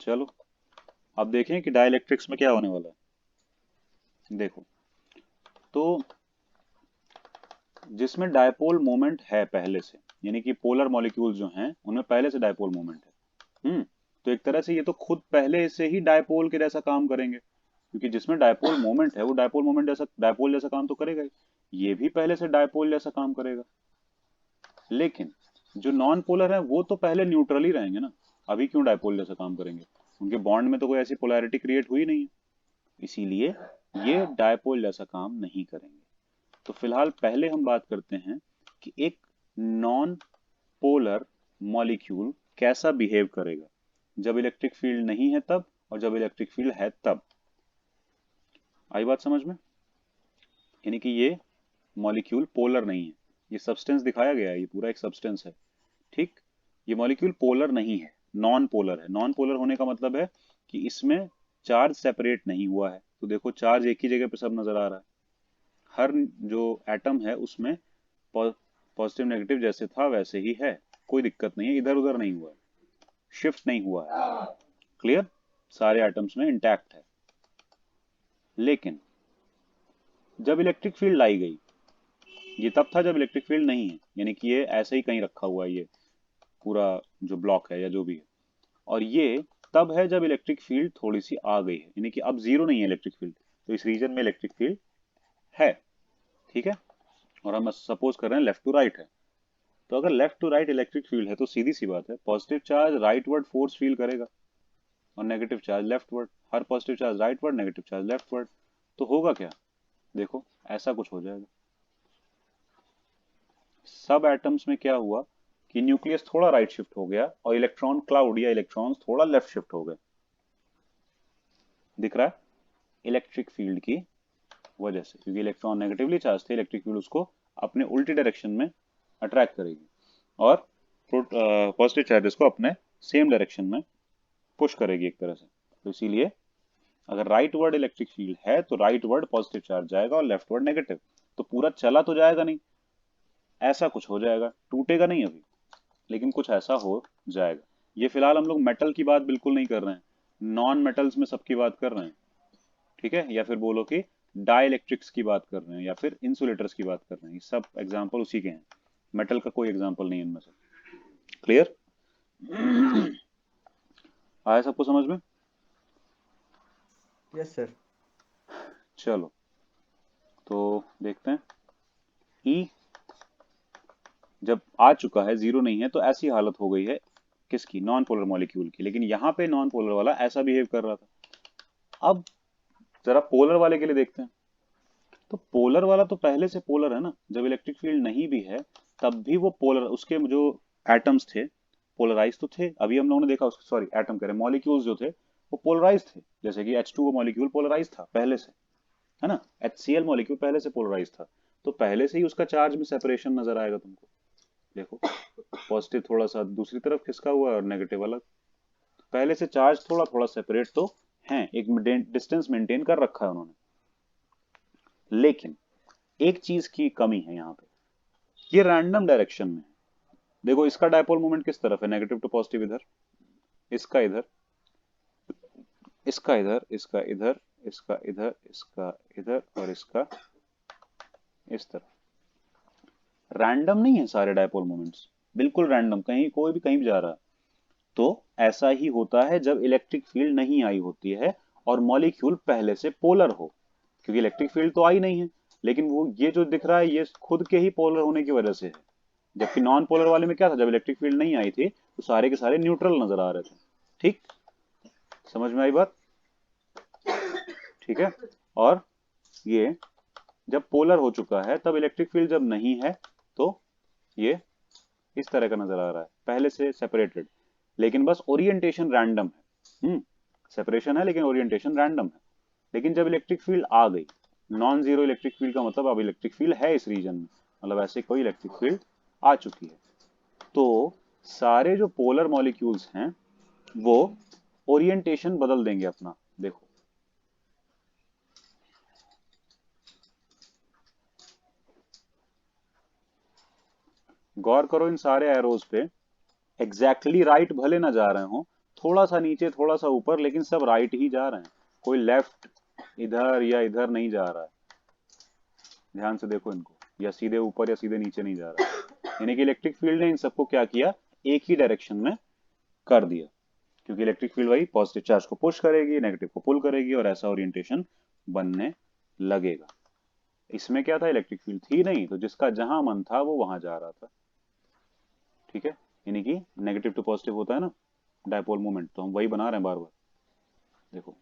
[SPEAKER 1] चलो अब देखें कि डाइलेक्ट्रिक्स में क्या होने वाला है। देखो, तो जिसमें डायपोल मोमेंट है पहले से, यानी कि पोलर मॉलिक्यूल जो हैं उनमें पहले से डायपोल मोमेंट है, तो एक तरह से ये तो खुद पहले से ही डायपोल के जैसा काम करेंगे, क्योंकि जिसमें डायपोल मोमेंट है वो डायपोल मोमेंट जैसा, डायपोल जैसा काम तो करेगा ही, ये भी पहले से डायपोल जैसा काम करेगा। लेकिन जो नॉन पोलर है वो तो पहले न्यूट्रल ही रहेंगे ना, अभी क्यों डायपोल जैसा काम करेंगे, उनके बॉन्ड में तो कोई ऐसी पोलैरिटी क्रिएट हुई नहीं है, इसीलिए ये डायपोल जैसा काम नहीं करेंगे। तो फिलहाल पहले हम बात करते हैं कि एक नॉन पोलर मॉलिक्यूल कैसा बिहेव करेगा, जब इलेक्ट्रिक फील्ड नहीं है तब, और जब इलेक्ट्रिक फील्ड है तब। आई बात समझ में, यानी कि ये मॉलिक्यूल पोलर नहीं है, ये सब्सटेंस दिखाया गया है, ये पूरा एक सब्सटेंस है, ठीक। ये मॉलिक्यूल पोलर नहीं है, नॉन पोलर है। नॉन पोलर होने का मतलब है कि इसमें चार्ज सेपरेट नहीं हुआ है, तो देखो चार्ज एक ही जगह पे सब नजर आ रहा है, हर जो एटम है उसमें पॉजिटिव नेगेटिव जैसे था वैसे ही है, कोई दिक्कत नहीं है, इधर उधर नहीं हुआ है, शिफ्ट नहीं हुआ है, क्लियर, सारे एटम्स में इंटैक्ट है। लेकिन जब इलेक्ट्रिक फील्ड लाई गई, ये तब था जब इलेक्ट्रिक फील्ड नहीं है, यानी कि ये ऐसे ही कहीं रखा हुआ है, ये पूरा जो ब्लॉक है या जो भी है, और ये तब है जब इलेक्ट्रिक फील्ड थोड़ी सी आ गई है, यानी कि अब जीरो नहीं है इलेक्ट्रिक फील्ड, तो इस रीजन में इलेक्ट्रिक फील्ड है, ठीक है। और हम सपोज कर रहे हैं लेफ्ट टू राइट है, तो अगर left to right electric field है तो सीधी सी बात है, positive charge rightward force feel करेगा और नेगेटिव चार्ज लेफ्टवर्ड। हर positive charge rightward, negative charge leftward. तो होगा क्या, देखो ऐसा कुछ हो जाएगा। सब एटम्स में क्या हुआ कि न्यूक्लियस थोड़ा राइट शिफ्ट हो गया और इलेक्ट्रॉन क्लाउड या इलेक्ट्रॉन्स थोड़ा लेफ्ट शिफ्ट हो गए। दिख रहा है, इलेक्ट्रिक फील्ड की वजह से, क्योंकि इलेक्ट्रॉन नेगेटिवली चार्ज थे, इलेक्ट्रिक फील्ड उसको अपने उल्टी डायरेक्शन में अट्रैक्ट करेगी और पॉजिटिव चार्जेस को अपने सेम डायरेक्शन में पुश करेगी एक तरह से। तो इसीलिए अगर राइट वर्ड इलेक्ट्रिक फील्ड है तो राइट वर्ड पॉजिटिव चार्ज जाएगा और लेफ्ट वर्ड नेगेटिव। तो पूरा चला तो जाएगा नहीं, ऐसा कुछ हो जाएगा, टूटेगा नहीं अभी, लेकिन कुछ ऐसा हो जाएगा। ये फिलहाल हम लोग मेटल की बात बिल्कुल नहीं कर रहे हैं, नॉन मेटल्स में सबकी बात कर रहे हैं, ठीक है। या फिर बोलो कि डाइलेक्ट्रिक्स की बात कर रहे हैं या फिर इंसुलेटर्स की बात कर रहे हैं, ये सब एग्जाम्पल उसी के हैं। मेटल का कोई एग्जाम्पल नहीं है इनमें से। क्लियर? आया सबको समझ में?
[SPEAKER 3] Yes sir.
[SPEAKER 1] चलो तो देखते हैं। ई जब आ चुका है, जीरो नहीं है, तो ऐसी हालत हो गई है किसकी, नॉन पोलर मॉलिक्यूल की। लेकिन यहाँ पे नॉन पोलर वाला ऐसा बिहेव कर रहा था। अब जरा पोलर वाले के लिए देखते हैं। तो पोलर वाला तो पहले से पोलर है ना, जब इलेक्ट्रिक फील्ड नहीं भी है तब भी वो पोलर, उसके जो एटम्स थे पोलराइज तो थे। अभी हम लोगों ने देखा, उसके सॉरी एटम कह रहे, मॉलिक्यूल्स जो थे वो पोलराइज थे। जैसे कि H2O मॉलिक्यूल पोलराइज था पहले से, है ना। HCl मॉलिक्यूल पहले से पोलराइज था, तो पहले से ही उसका चार्ज में सेपरेशन नजर आएगा तुमको। देखो पॉजिटिव थोड़ा सा दूसरी तरफ खिसका हुआ है और नेगेटिव अलग। पहले से चार्ज थोड़ा थोड़ा सेपरेट तो है, एक डिस्टेंस मेंटेन कर रखा है उन्होंने। लेकिन एक चीज की कमी है यहाँ पे, ये रैंडम डायरेक्शन में है। देखो इसका डायपोल मोमेंट किस तरफ है, नेगेटिव टू पॉजिटिव इधर, इसका इधर, इसका इधर, इसका इधर, इसका इधर, इसका इधर और इसका इस तरफ। रैंडम नहीं है सारे डायपोल मोमेंट्स, बिल्कुल रैंडम, कहीं कोई भी कहीं भी जा रहा है। तो ऐसा ही होता है जब इलेक्ट्रिक फील्ड नहीं आई होती है और मॉलिक्यूल पहले से पोलर हो, क्योंकि इलेक्ट्रिक फील्ड तो आई नहीं है। लेकिन वो ये जो दिख रहा है ये खुद के ही पोलर होने की वजह से है। जबकि नॉन पोलर वाले में क्या था, जब इलेक्ट्रिक फील्ड नहीं आई थी तो सारे के सारे न्यूट्रल नजर आ रहे थे। ठीक, समझ में आई बात? ठीक है। और ये जब पोलर हो चुका है तब इलेक्ट्रिक फील्ड जब नहीं है तो ये इस तरह का नजर आ रहा है, पहले से सेपरेटेड, लेकिन बस ओरिएंटेशन रैंडम है। सेपरेशन है लेकिन ओरिएंटेशन रैंडम है। लेकिन जब इलेक्ट्रिक फील्ड आ गई, नॉन जीरो इलेक्ट्रिक फील्ड का मतलब अब इलेक्ट्रिक फील्ड है इस रीजन में, मतलब ऐसे कोई इलेक्ट्रिक फील्ड आ चुकी है, तो सारे जो पोलर मॉलिक्यूल्स हैं वो ओरिएंटेशन बदल देंगे अपना। देखो गौर करो इन सारे एरोज पे, एग्जैक्टली राइट भले ना जा रहे हो, थोड़ा सा नीचे थोड़ा सा ऊपर, लेकिन सब राइट ही जा रहे हैं, कोई लेफ्ट इधर या इधर नहीं जा रहा है। ध्यान से देखो इनको, या सीधे ऊपर या सीधे नीचे नहीं जा रहा है। यानी कि इलेक्ट्रिक फील्ड ने इन सबको क्या किया, एक ही डायरेक्शन में कर दिया, क्योंकि इलेक्ट्रिक फील्ड वही पॉजिटिव चार्ज को पुश करेगी, नेगेटिव को पुल करेगी और ऐसा ओरिएंटेशन बनने लगेगा। इसमें क्या था, इलेक्ट्रिक फील्ड थी नहीं, तो जिसका जहां मन था वो वहां जा रहा था। ठीक है, यानी कि नेगेटिव टू पॉजिटिव होता है ना डायपोल मोमेंट, तो हम वही बना रहे हैं बार बार। देखो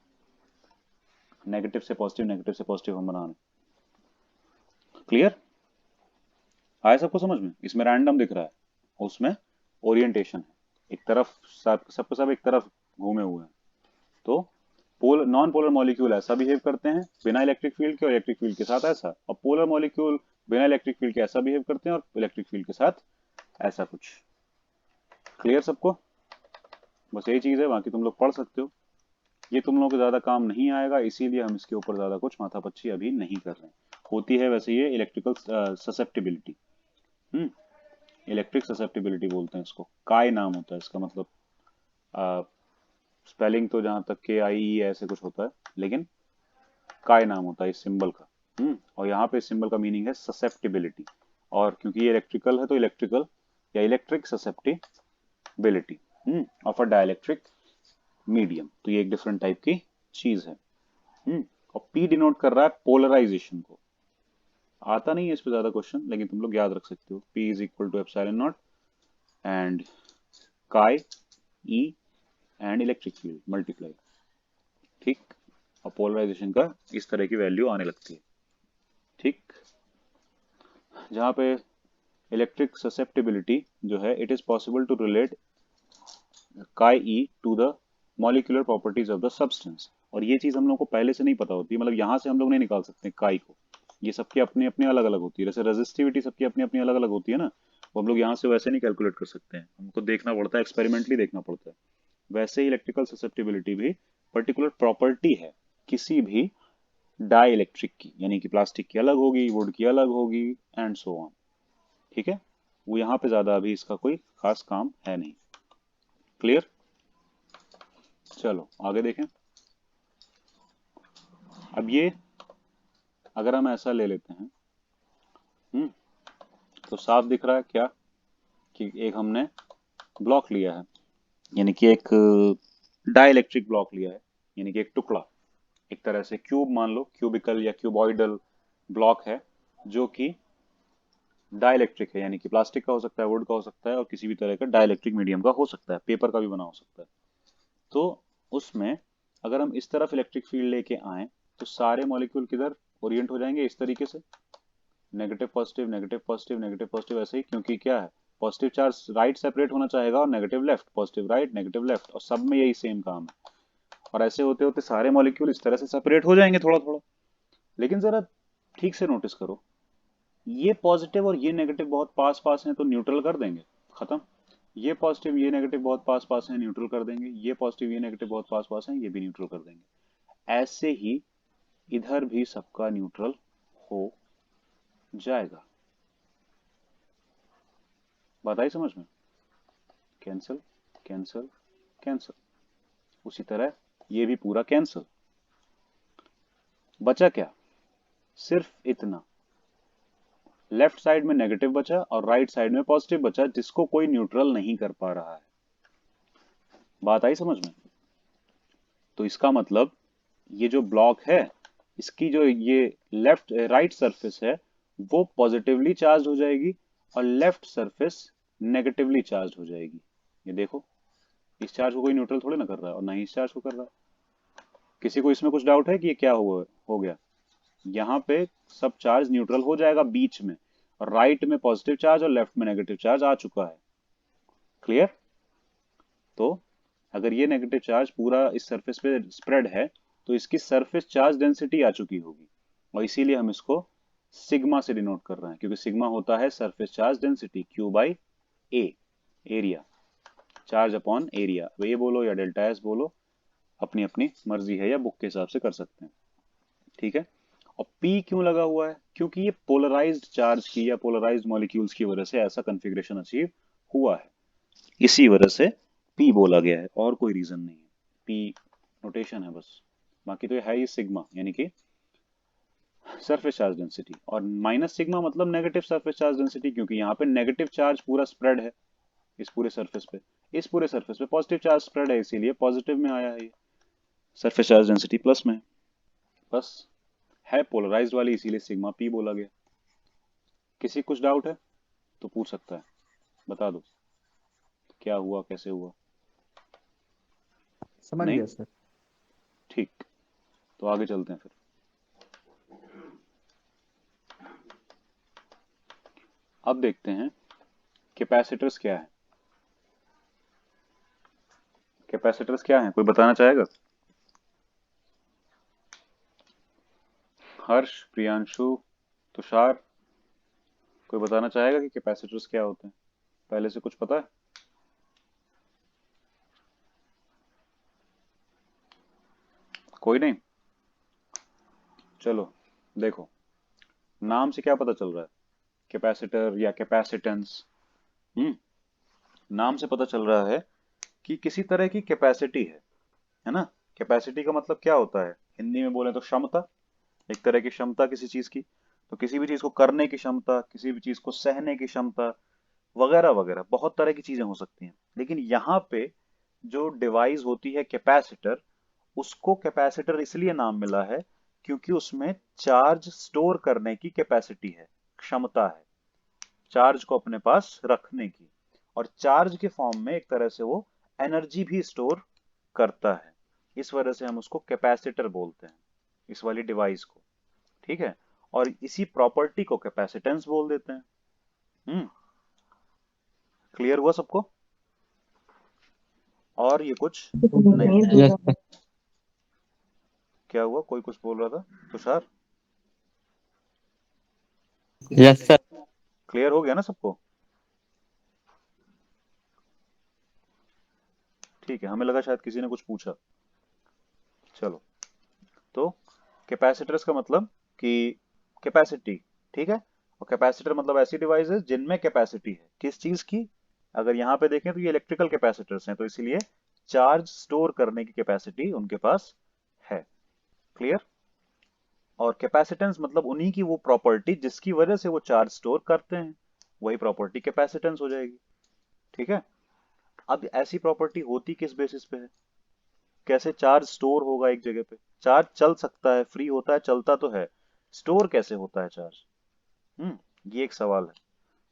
[SPEAKER 1] नेगेटिव से पॉजिटिव, नेगेटिव से पॉजिटिव हम बना रहे हैं। क्लियर? आया सबको समझ में? इसमें रैंडम दिख रहा है, उसमें ओरिएंटेशन है, एक तरफ सब सब एक तरफ घूमे हुए हैं। तो नॉन पोलर मॉलिक्यूल ऐसा बिहेव करते हैं बिना इलेक्ट्रिक फील्ड के, और इलेक्ट्रिक फील्ड के साथ ऐसा, और पोलर मॉलिक्यूल बिना इलेक्ट्रिक फील्ड के ऐसा बिहेव करते हैं और इलेक्ट्रिक फील्ड के साथ ऐसा कुछ। क्लियर सबको? बस यही चीज है, बाकी तुम लोग पढ़ सकते हो। ये तुम लोगों को ज्यादा काम नहीं आएगा, इसीलिए हम इसके ऊपर ज्यादा कुछ माथापच्ची अभी नहीं कर रहे हैं। होती है वैसे ये इलेक्ट्रिकल ससेप्टिबिलिटी, इलेक्ट्रिक ससेप्टिबिलिटी बोलते हैं इसको, काय नाम होता है इसका, मतलब स्पेलिंग तो जहां तक के आई ई ऐसे कुछ होता है, लेकिन काय नाम होता है इस सिंबल का। और यहाँ पे इस सिंबल का मीनिंग है ससेप्टिबिलिटी, और क्योंकि ये इलेक्ट्रिकल है तो इलेक्ट्रिकल या electric susceptibility of a dielectric medium, तो ये एक डिफरेंट टाइप की चीज है। और पी डिनोट कर रहा है पोलराइजेशन को। आता नहीं है इस पे ज्यादा क्वेश्चन, लेकिन तुम लोग याद रख सकते हो, P is equal to epsilon not and chi E and electric field multiply. ठीक। और पोलराइजेशन का इस तरह की वैल्यू आने लगती है। ठीक। जहाँ पे इलेक्ट्रिक ससेप्टिबिलिटी जो है, it is possible to relate chi E to the molecular properties of the substance. और ये चीज हम लोग को पहले से नहीं पता होती है, मतलब यहाँ से हम लोग नहीं निकाल सकते काई को। ये सबकी अपनी अपनी अलग अलग होती है, जैसे रेजिस्टिविटी सबकी अपनी अपनी अलग अलग होती है ना, वो हम लोग यहाँ से वैसे नहीं कैलकुलेट कर सकते हैं, हमको देखना पड़ता है, एक्सपेरिमेंटली देखना पड़ता है। वैसे ही इलेक्ट्रिकल ससेप्टिबिलिटी भी पर्टिकुलर प्रॉपर्टी है किसी भी डाई इलेक्ट्रिक की, यानी कि प्लास्टिक की अलग होगी, वुड की अलग होगी, एंड सो ऑन। ठीक है। वो यहाँ पे ज्यादा अभी इसका कोई खास काम है नहीं। क्लियर। चलो आगे देखें। अब ये अगर हम ऐसा ले लेते हैं, हम्म, तो साफ दिख रहा है क्या कि एक हमने ब्लॉक लिया है, यानी कि एक डाई इलेक्ट्रिक ब्लॉक लिया है, यानी कि एक टुकड़ा, एक तरह से क्यूब मान लो, क्यूबिकल या क्यूबॉइडल ब्लॉक है, जो कि डाइलेक्ट्रिक है, यानी कि प्लास्टिक का हो सकता है, वुड का हो सकता है, और किसी भी तरह का डाइलेक्ट्रिक मीडियम का हो सकता है, पेपर का भी बना हो सकता है। तो उसमें अगर हम इस तरफ इलेक्ट्रिक फील्ड लेके आए, तो सारे मॉलिक्यूल किधर ओरिएंट हो जाएंगे, इस तरीके से, negative positive negative positive negative positive, ऐसे ही, क्योंकि क्या है, पॉजिटिव चार्ज राइट सेपरेट होना चाहेगा और negative left, positive right negative left, और सब में यही सेम काम है। और ऐसे होते होते सारे मॉलिक्यूल इस तरह से सेपरेट हो जाएंगे थोड़ा थोड़ा। लेकिन जरा ठीक से नोटिस करो, ये पॉजिटिव और ये नेगेटिव बहुत पास पास हैं, तो न्यूट्रल कर देंगे, खत्म। ये पॉजिटिव ये नेगेटिव बहुत पास पास हैं, न्यूट्रल कर देंगे। ये पॉजिटिव ये नेगेटिव बहुत पास पास हैं, ये भी न्यूट्रल कर देंगे। ऐसे ही इधर भी सबका न्यूट्रल हो जाएगा। बात आई समझ में? Cancel cancel cancel. उसी तरह ये भी पूरा कैंसिल। बचा क्या? सिर्फ इतना, लेफ्ट साइड में नेगेटिव बचा और राइट साइड में पॉजिटिव बचा, जिसको कोई न्यूट्रल नहीं कर पा रहा है। बात आई समझ में? तो इसका मतलब ये जो ब्लॉक है, इसकी जो ये लेफ्ट राइट सरफेस है, वो पॉजिटिवली चार्ज हो जाएगी, और लेफ्ट सरफेस नेगेटिवली चार्ज हो जाएगी। ये देखो, इस चार्ज को कोई न्यूट्रल थोड़ी ना कर रहा है, और ना ही इस चार्ज को कर रहा है। किसी को इसमें कुछ डाउट है कि ये क्या हुआ हो गया? यहाँ पे सब चार्ज न्यूट्रल हो जाएगा बीच में, और राइट में पॉजिटिव चार्ज और लेफ्ट में नेगेटिव चार्ज आ चुका है। क्लियर? तो अगर ये नेगेटिव चार्ज पूरा इस सरफेस पे स्प्रेड है, तो इसकी सरफेस चार्ज डेंसिटी आ चुकी होगी, और इसीलिए हम इसको सिग्मा से डिनोट कर रहे हैं, क्योंकि सिग्मा होता है surface charge density, Q by A, area, charge upon area. अब ए बोलो या डेल्टा एस बोलो, अपनी अपनी मर्जी है, या बुक के हिसाब से कर सकते हैं। ठीक है। और P क्यों लगा हुआ है? क्योंकि ये पोलराइज्ड चार्ज की या पोलराइज्ड मॉलिक्यूल्स की वजह से ऐसा कॉन्फ़िगरेशन अचीव हुआ है, इसी वजह से P बोला गया है, और कोई रीजन नहीं है। P नोटेशन है बस। बाकी तो ये है ही सिग्मा, यानी कि सरफेस चार्ज डेंसिटी, और माइनस सिग्मा मतलब नेगेटिव सरफेस चार्ज डेंसिटी, क्योंकि यहाँ पे नेगेटिव चार्ज पूरा स्प्रेड है इस पूरे सरफेस पे। इस पूरे सरफेस पे पॉजिटिव चार्ज स्प्रेड है, इसीलिए पॉजिटिव में आया है ये, सरफेस चार्ज डेंसिटी प्लस में है। बस, है पोलराइज्ड वाली, इसीलिए सिग्मा P बोला गया। किसी कुछ डाउट है तो पूछ सकता है, बता दो क्या हुआ, कैसे हुआ।
[SPEAKER 3] समझ
[SPEAKER 1] नहीं?
[SPEAKER 3] गया सर।
[SPEAKER 1] ठीक। तो आगे चलते हैं फिर। अब देखते हैं कैपेसिटर्स क्या है। कैपेसिटर्स क्या है, कोई बताना चाहेगा? हर्ष, प्रियांशु, तुषार, कोई बताना चाहेगा कि कैपेसिटर्स क्या होते हैं? पहले से कुछ पता है? कोई नहीं? चलो देखो, नाम से क्या पता चल रहा है? कैपेसिटर या कैपेसिटेंस। हम्म, नाम से पता चल रहा है कि किसी तरह की कैपेसिटी है ना? कैपेसिटी का मतलब क्या होता है, हिंदी में बोले तो क्षमता, एक तरह की क्षमता किसी चीज की। तो किसी भी चीज को करने की क्षमता, किसी भी चीज को सहने की क्षमता, वगैरह वगैरह, बहुत तरह की चीजें हो सकती हैं। लेकिन यहाँ पे जो डिवाइस होती है कैपेसिटर, उसको कैपेसिटर इसलिए नाम मिला है क्योंकि उसमें चार्ज स्टोर करने की कैपेसिटी है, क्षमता है चार्ज को अपने पास रखने की, और चार्ज के फॉर्म में एक तरह से वो एनर्जी भी स्टोर करता है। इस वजह से हम उसको कैपेसिटर बोलते हैं, इस वाली डिवाइस को। ठीक है, और इसी प्रॉपर्टी को कैपेसिटेंस बोल देते हैं। हम्म, क्लियर हुआ सबको? और ये कुछ नहीं।
[SPEAKER 3] Yes sir.
[SPEAKER 1] क्या हुआ, कोई कुछ बोल रहा था? Tushar,
[SPEAKER 3] yes sir.
[SPEAKER 1] क्लियर हो गया ना सबको? ठीक है, हमें लगा शायद किसी ने कुछ पूछा। चलो, तो कैपेसिटर्स का मतलब कि कैपेसिटी। ठीक है, और कैपेसिटर मतलब ऐसी डिवाइसेस जिनमें कैपेसिटी है, किस चीज की? अगर यहाँ पे देखें तो ये इलेक्ट्रिकल कैपेसिटर्स हैं, तो इसीलिए चार्ज स्टोर करने की कैपेसिटी उनके पास है। क्लियर? और कैपेसिटेंस मतलब उन्हीं की वो प्रॉपर्टी जिसकी वजह से वो चार्ज स्टोर करते हैं, वही प्रॉपर्टी कैपेसिटेंस हो जाएगी। ठीक है, अब ऐसी प्रॉपर्टी होती किस बेसिस पे है? कैसे चार्ज स्टोर होगा एक जगह पे? चार्ज चल सकता है, फ्री होता है, चलता तो है, स्टोर कैसे होता है चार्ज? ये एक सवाल है।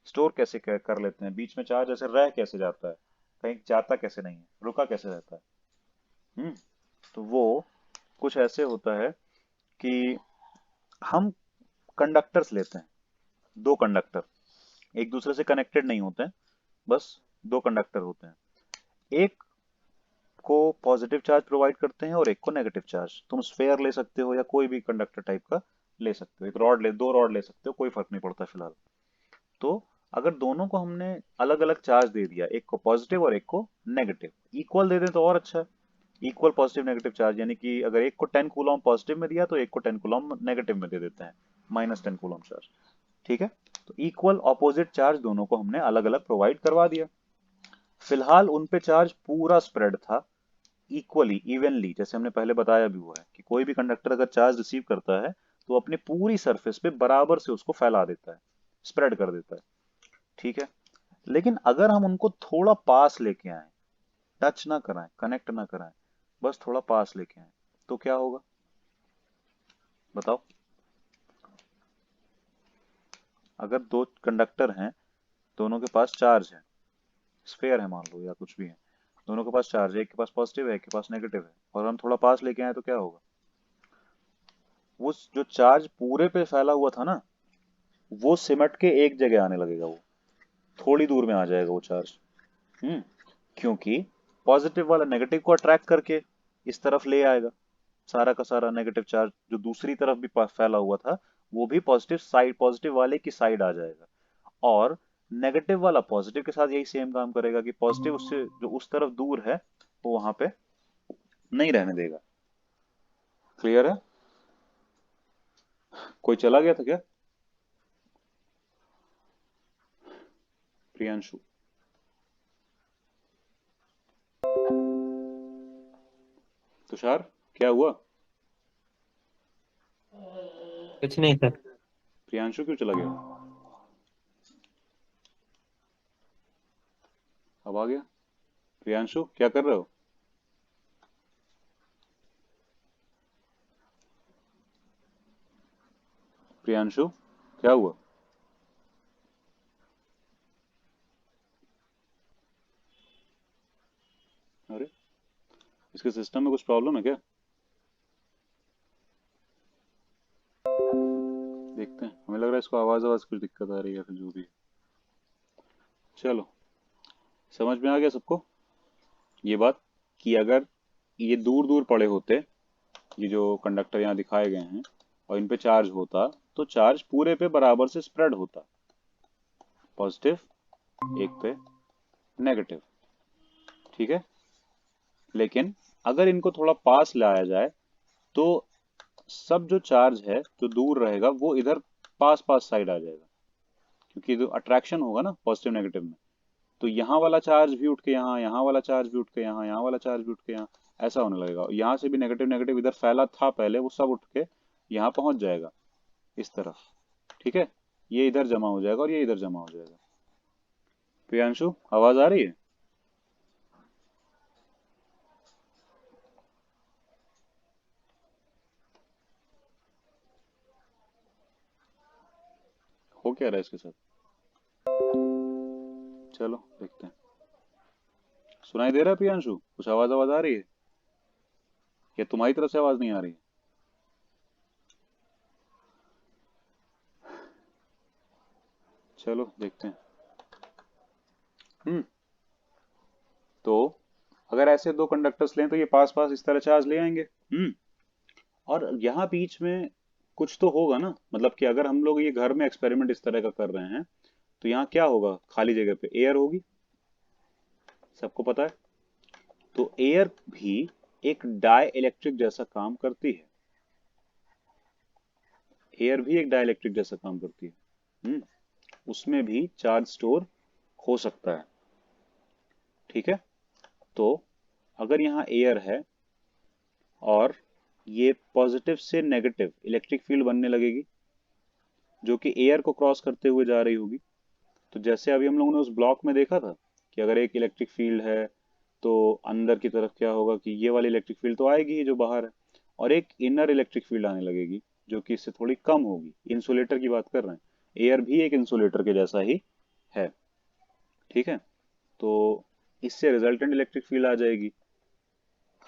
[SPEAKER 1] स्टोर कैसे कर लेते हैं बीच में चार्ज, ऐसे रह कैसे जाता है, कहीं जाता कैसे नहीं है, रुका कैसे रहता है? हम्म तो वो कुछ ऐसे होता है कि हम कंडक्टर्स लेते हैं, दो कंडक्टर एक दूसरे से कनेक्टेड नहीं होते हैं, बस दो कंडक्टर होते हैं, एक को पॉजिटिव चार्ज प्रोवाइड करते हैं और एक को नेगेटिव चार्ज। तुम स्फेयर ले सकते हो या कोई भी कंडक्टर टाइप का ले सकते हो, एक रॉड ले, दो रॉड ले सकते हो, कोई फर्क नहीं पड़ता फिलहाल। तो अगर दोनों को हमने अलग अलग चार्ज दे दिया, एक को पॉजिटिव और एक को नेगेटिव, इक्वल दे दें तो और अच्छा है। इक्वल पॉजिटिव नेगेटिव चार्ज, यानी कि अगर एक को 10 कूलम पॉजिटिव में दिया तो एक को 10 कूलम नेगेटिव में दे देते हैं, -10 कूलम चार्ज। ठीक है, तो इक्वल ऑपोजिट चार्ज दोनों को हमने अलग अलग प्रोवाइड करवा दिया। फिलहाल उन पे चार्ज पूरा स्प्रेड था, इक्वली इवनली, जैसे हमने पहले बताया भी हुआ है कि कोई भी कंडक्टर अगर चार्ज रिसीव करता है तो अपनी पूरी सरफेस पे बराबर से उसको फैला देता है, स्प्रेड कर देता है। ठीक है, लेकिन अगर हम उनको थोड़ा पास लेके आए, टच ना कराएं, कनेक्ट ना कराएं, बस थोड़ा पास लेके आए, तो क्या होगा बताओ? अगर दो कंडक्टर हैं, दोनों के पास चार्ज है, स्फेयर है मान लो या कुछ भी है, दोनों के पास चार्ज है, एक के पास पॉजिटिव है एक के पास नेगेटिव है, और हम थोड़ा पास लेके आए तो क्या होगा? वो जो चार्ज पूरे पे फैला हुआ था ना, वो सिमट के एक जगह आने लगेगा, वो थोड़ी दूर में आ जाएगा वो चार्ज। हम्म क्योंकि पॉजिटिव वाला नेगेटिव को अट्रैक्ट करके इस तरफ ले आएगा, सारा का सारा नेगेटिव चार्ज जो दूसरी तरफ भी फैला हुआ था वो भी पॉजिटिव साइड, पॉजिटिव वाले की साइड आ जाएगा। और नेगेटिव वाला पॉजिटिव के साथ यही सेम काम करेगा कि पॉजिटिव उससे जो उस तरफ दूर है वो वहां पे नहीं रहने देगा। क्लियर है? कोई चला गया था क्या? प्रियांशु, तुषार, क्या हुआ?
[SPEAKER 3] कुछ नहीं सर।
[SPEAKER 1] प्रियांशु क्यों चला गया? अब आ गया। प्रियांशु क्या कर रहे हो? प्रियांशु, क्या हुआ? अरे, इसके सिस्टम में कुछ प्रॉब्लम है क्या? देखते हैं, हमें लग रहा है इसको आवाज आवाज कुछ दिक्कत आ रही है, फिर जो भी है। चलो, समझ में आ गया सबको ये बात, कि अगर ये दूर दूर पड़े होते, ये जो कंडक्टर यहाँ दिखाए गए हैं, और इन पे चार्ज होता, तो चार्ज पूरे पे बराबर से स्प्रेड होता, पॉजिटिव एक पे नेगेटिव। ठीक है, लेकिन अगर इनको थोड़ा पास लाया जाए तो सब जो चार्ज है जो दूर रहेगा वो इधर पास पास साइड आ जाएगा, क्योंकि जो अट्रैक्शन होगा ना पॉजिटिव नेगेटिव में, तो यहाँ वाला चार्ज भी उठ के यहाँ, यहाँ वाला चार्ज भी उठ के यहाँ, यहाँ वाला चार्ज भी उठ के यहाँ, ऐसा होने लगेगा। यहाँ से भी नेगेटिव नेगेटिव इधर फैला था पहले, वो सब उठ के यहाँ पहुंच जाएगा इस तरफ। ठीक है, ये इधर जमा हो जाएगा और ये इधर जमा हो जाएगा। प्रियांशु, आवाज आ रही है? क्या रहा है इसके साथ? चलो देखते हैं। सुनाई दे रहा है प्रियांशु? कुछ आवाज आवाज आ रही है या तुम्हारी तरफ से आवाज नहीं आ रही है? चलो देखते हैं। तो अगर ऐसे दो कंडक्टर्स लें तो ये पास पास इस तरह चार्ज ले आएंगे। और यहाँ बीच में कुछ तो होगा ना, मतलब कि अगर हम लोग ये घर में एक्सपेरिमेंट इस तरह का कर रहे हैं तो यहाँ क्या होगा? खाली जगह पे एयर होगी, सबको पता है। तो एयर भी एक डाई इलेक्ट्रिक जैसा काम करती है। एयर भी एक डाई इलेक्ट्रिक जैसा काम करती है। उसमें भी चार्ज स्टोर हो सकता है। ठीक है, तो अगर यहाँ एयर है और ये पॉजिटिव से नेगेटिव इलेक्ट्रिक फील्ड बनने लगेगी जो कि एयर को क्रॉस करते हुए जा रही होगी। तो जैसे अभी हम लोगों ने उस ब्लॉक में देखा था कि अगर एक इलेक्ट्रिक फील्ड है तो अंदर की तरफ क्या होगा कि ये वाली इलेक्ट्रिक फील्ड तो आएगी ही जो बाहर है, और एक इनर इलेक्ट्रिक फील्ड आने लगेगी जो कि इससे थोड़ी कम होगी। इंसुलेटर की बात कर रहे हैं, एयर भी एक इंसुलेटर के जैसा ही है। ठीक है, तो इससे रिजल्टेंट इलेक्ट्रिक फील्ड आ जाएगी।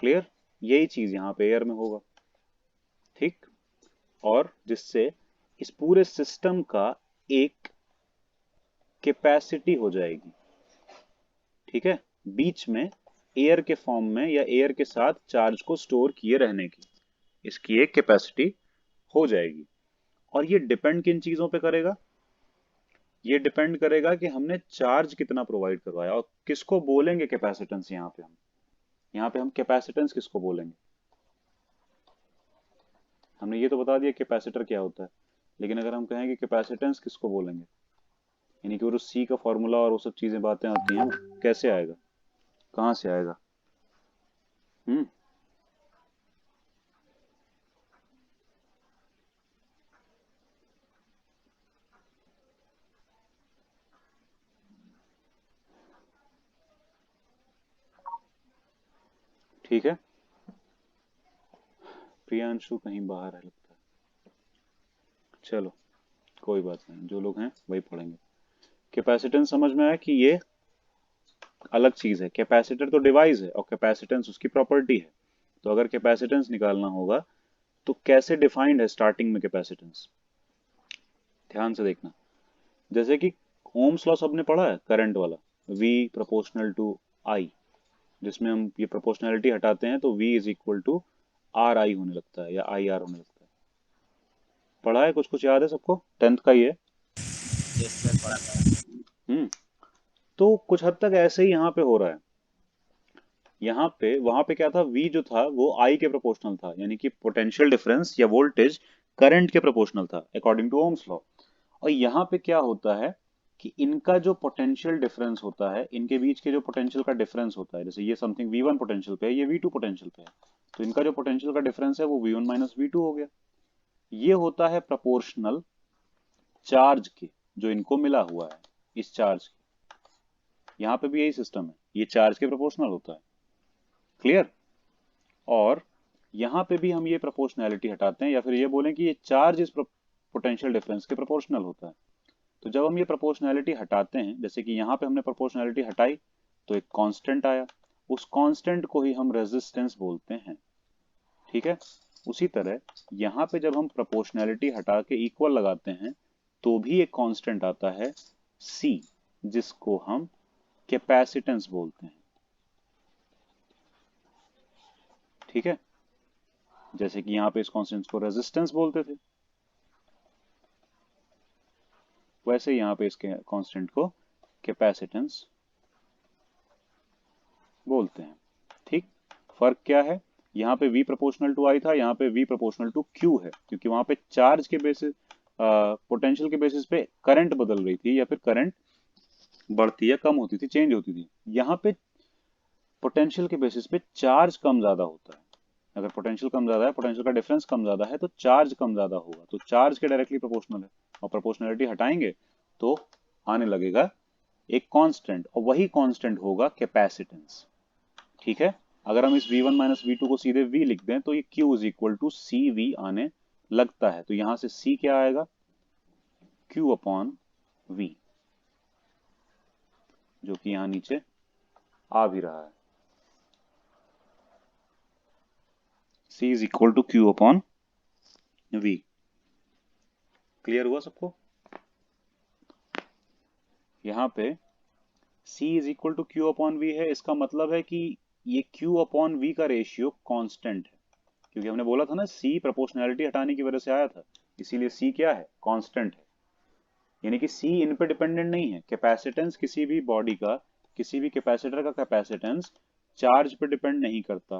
[SPEAKER 1] क्लियर? यही चीज यहाँ पे एयर में होगा। ठीक, और जिससे इस पूरे सिस्टम का एक कैपेसिटी हो जाएगी। ठीक है, बीच में एयर के फॉर्म में या एयर के साथ चार्ज को स्टोर किए रहने की इसकी एक कैपेसिटी हो जाएगी। और ये डिपेंड किन चीजों पे करेगा? ये डिपेंड करेगा कि हमने चार्ज कितना प्रोवाइड करवाया। और किसको बोलेंगे कैपेसिटेंस? यहाँ पे हम कैपेसिटेंस किसको बोलेंगे? हमने ये तो बता दिया कैपेसिटर क्या होता है, लेकिन अगर हम कहें कि कैपेसिटेंस किसको बोलेंगे, यानी कि वो सी का फॉर्मूला और वो सब चीजें बातें आती हैं, कैसे आएगा, कहाँ से आएगा? हम्म ठीक है, प्रियांशु कहीं बाहर है लगता है। चलो कोई बात नहीं, जो लोग हैं वही पढ़ेंगे। कैपेसिटेंस समझ में आया कि ये अलग चीज है। कैपेसिटर तो डिवाइस है और कैपेसिटेंस उसकी प्रॉपर्टी है। तो अगर कैपेसिटेंस निकालना होगा तो कैसे डिफाइंड है स्टार्टिंग में कैपेसिटेंस? ध्यान से देखना। जैसे कि ओम्स लॉ सबने पढ़ा है, करंट वाला, V प्रोपोर्शनल टू I, जिसमें हम ये प्रोपोर्शनैलिटी हटाते हैं तो V is equal to RI होने लगता है या IR होने लगता है। पढ़ा है? कुछ कुछ याद है सबको? 10th का ही है।
[SPEAKER 2] यस सर, पढ़ा था।
[SPEAKER 1] हम्म तो कुछ हद तक ऐसे ही यहाँ पे हो रहा है। यहाँ पे वहां पे क्या था? V जो था वो I के प्रोपोर्शनल था, यानी कि पोटेंशियल डिफरेंस या वोल्टेज करंट के प्रोपोर्शनल था अकॉर्डिंग टू ओम्स लॉ। और यहाँ पे क्या होता है कि इनका जो पोटेंशियल डिफरेंस होता है, इनके बीच के जो पोटेंशियल का डिफरेंस होता है, जैसे ये समथिंग V1 पोटेंशियल पे है, ये V2 पोटेंशियल पे है, तो इनका जो पोटेंशियल का डिफरेंस है वो V1 माइनस V2 हो गया। ये होता है प्रोपोर्शनल चार्ज के, जो इनको मिला हुआ है इस चार्ज के। यहाँ पे भी यही सिस्टम है, ये चार्ज के प्रोपोर्शनल होता है। क्लियर? और यहाँ पे भी हम ये प्रोपोर्शनैलिटी हटाते हैं, या फिर ये बोलें कि ये चार्ज इस पोटेंशियल डिफरेंस के प्रोपोर्शनल होता है। तो जब हम ये प्रोपोर्शनैलिटी हटाते हैं, जैसे कि यहाँ पे हमने प्रोपोर्शनैलिटी हटाई तो एक कांस्टेंट आया, उस कांस्टेंट को ही हम रेजिस्टेंस बोलते हैं। ठीक है, उसी तरह यहाँ पे जब हम प्रोपोर्शनैलिटी हटा के इक्वल लगाते हैं तो भी एक कांस्टेंट आता है C, जिसको हम कैपेसिटेंस बोलते हैं। ठीक है, जैसे कि यहाँ पे इस कांस्टेंट को रेजिस्टेंस बोलते थे, वैसे यहाँ पे इसके कांस्टेंट को कैपेसिटेंस बोलते हैं। ठीक, फर्क क्या है? यहाँ पे V प्रोपोर्शनल टू I था, यहाँ पे V प्रोपोर्शनल टू Q है, क्योंकि वहां पे चार्ज के बेसिस, पोटेंशियल के बेसिस पे करंट बदल रही थी, या फिर करंट बढ़ती या कम होती थी, चेंज होती थी। यहाँ पे पोटेंशियल के बेसिस पे चार्ज कम ज्यादा होता है। अगर पोटेंशियल कम ज्यादा है, पोटेंशियल का डिफरेंस कम ज्यादा है, तो चार्ज कम ज्यादा होगा, तो चार्ज के डायरेक्टली प्रोपोर्शनल है। और प्रोपोर्शनैलिटी हटाएंगे तो आने लगेगा एक कांस्टेंट, और वही कांस्टेंट होगा कैपेसिटेंस। ठीक है, अगर हम इस V1 माइनस V2 को सीधे V लिख दें तो ये Q is equal to CV आने लगता है। तो यहां से C क्या आएगा? Q अपॉन V, जो कि यहां नीचे आ भी रहा है। C is equal to Q upon V। Clear हुआ सबको? यहाँ पे C is equal to Q upon V है, इसका मतलब है कि ये Q अपॉन V का रेशियो कांस्टेंट है, क्योंकि हमने बोला था ना C प्रोपोर्शनैलिटी हटाने की वजह से आया था, इसीलिए C क्या है? कांस्टेंट है। यानी कि C इन पे डिपेंडेंट नहीं है। कैपेसिटेंस किसी भी बॉडी का, किसी भी कैपेसिटर का कैपेसिटेंस चार्ज पे डिपेंड नहीं करता,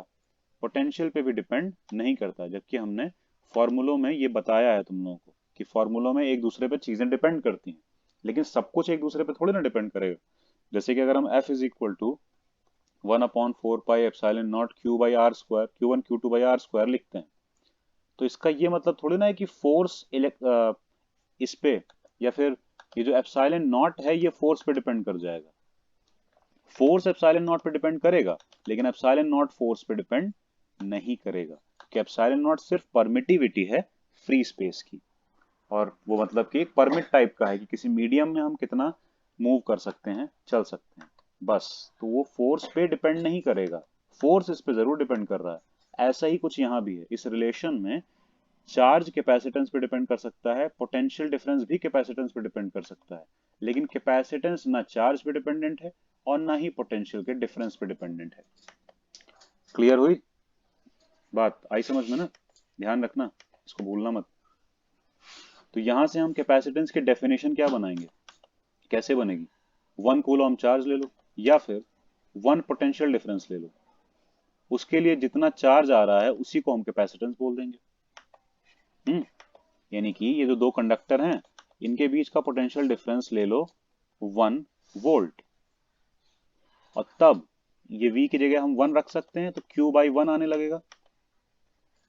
[SPEAKER 1] पोटेंशियल पे भी डिपेंड नहीं करता, जबकि हमने फॉर्मूलों में ये बताया है तुम लोगों को कि फॉर्मूलों में एक दूसरे पे चीजें डिपेंड करती हैं, लेकिन सब कुछ एक दूसरे पे थोड़ी ना डिपेंड करेगा। जैसे कि अगर हम F is equal to 1/4 pi epsilon nought Q by R square, Q1 Q2 by R square लिखते हैं, तो इसका ये मतलब थोड़ी ना है कि फोर्स इस पे, या फिर ये जो एप्सिलॉन नॉट है ये फोर्स पे डिपेंड कर जाएगा। फोर्स एप्सिलॉन नॉट पे डिपेंड करेगा, लेकिन एप्सिलॉन नॉट फोर्स पे डिपेंड नहीं करेगा, कि एप्सिलॉन नॉट सिर्फ परमिटिविटी है फ्री स्पेस की, और वो मतलब कि एक परमिट टाइप का है कि किसी मीडियम में हम कितना मूव कर सकते हैं, चल सकते हैं, बस। तो वो फोर्स पे डिपेंड नहीं करेगा, फोर्स इस पे जरूर डिपेंड कर रहा है। ऐसा ही कुछ यहाँ भी है, इस रिलेशन में चार्ज कैपेसिटेंस पे डिपेंड कर सकता है, पोटेंशियल डिफरेंस भी कैपेसिटेंस पे डिपेंड कर सकता है, लेकिन कैपेसिटेंस ना चार्ज पे डिपेंडेंट है और ना ही पोटेंशियल के डिफरेंस पे डिपेंडेंट है। क्लियर हुई बात? आई समझ में ना? ध्यान रखना, इसको भूलना मत। तो यहां से हम कैपेसिटेंस की डेफिनेशन क्या बनाएंगे, कैसे बनेगी? 1 कूलम चार्ज ले लो या फिर 1 पोटेंशियल डिफरेंस ले लो, उसके लिए जितना चार्ज आ रहा है उसी को हम कैपेसिटेंस बोल देंगे। यानी कि ये जो दो कंडक्टर हैं, इनके बीच का पोटेंशियल डिफरेंस ले लो 1 वोल्ट, और तब ये V की जगह हम 1 रख सकते हैं, तो Q बाई 1 आने लगेगा,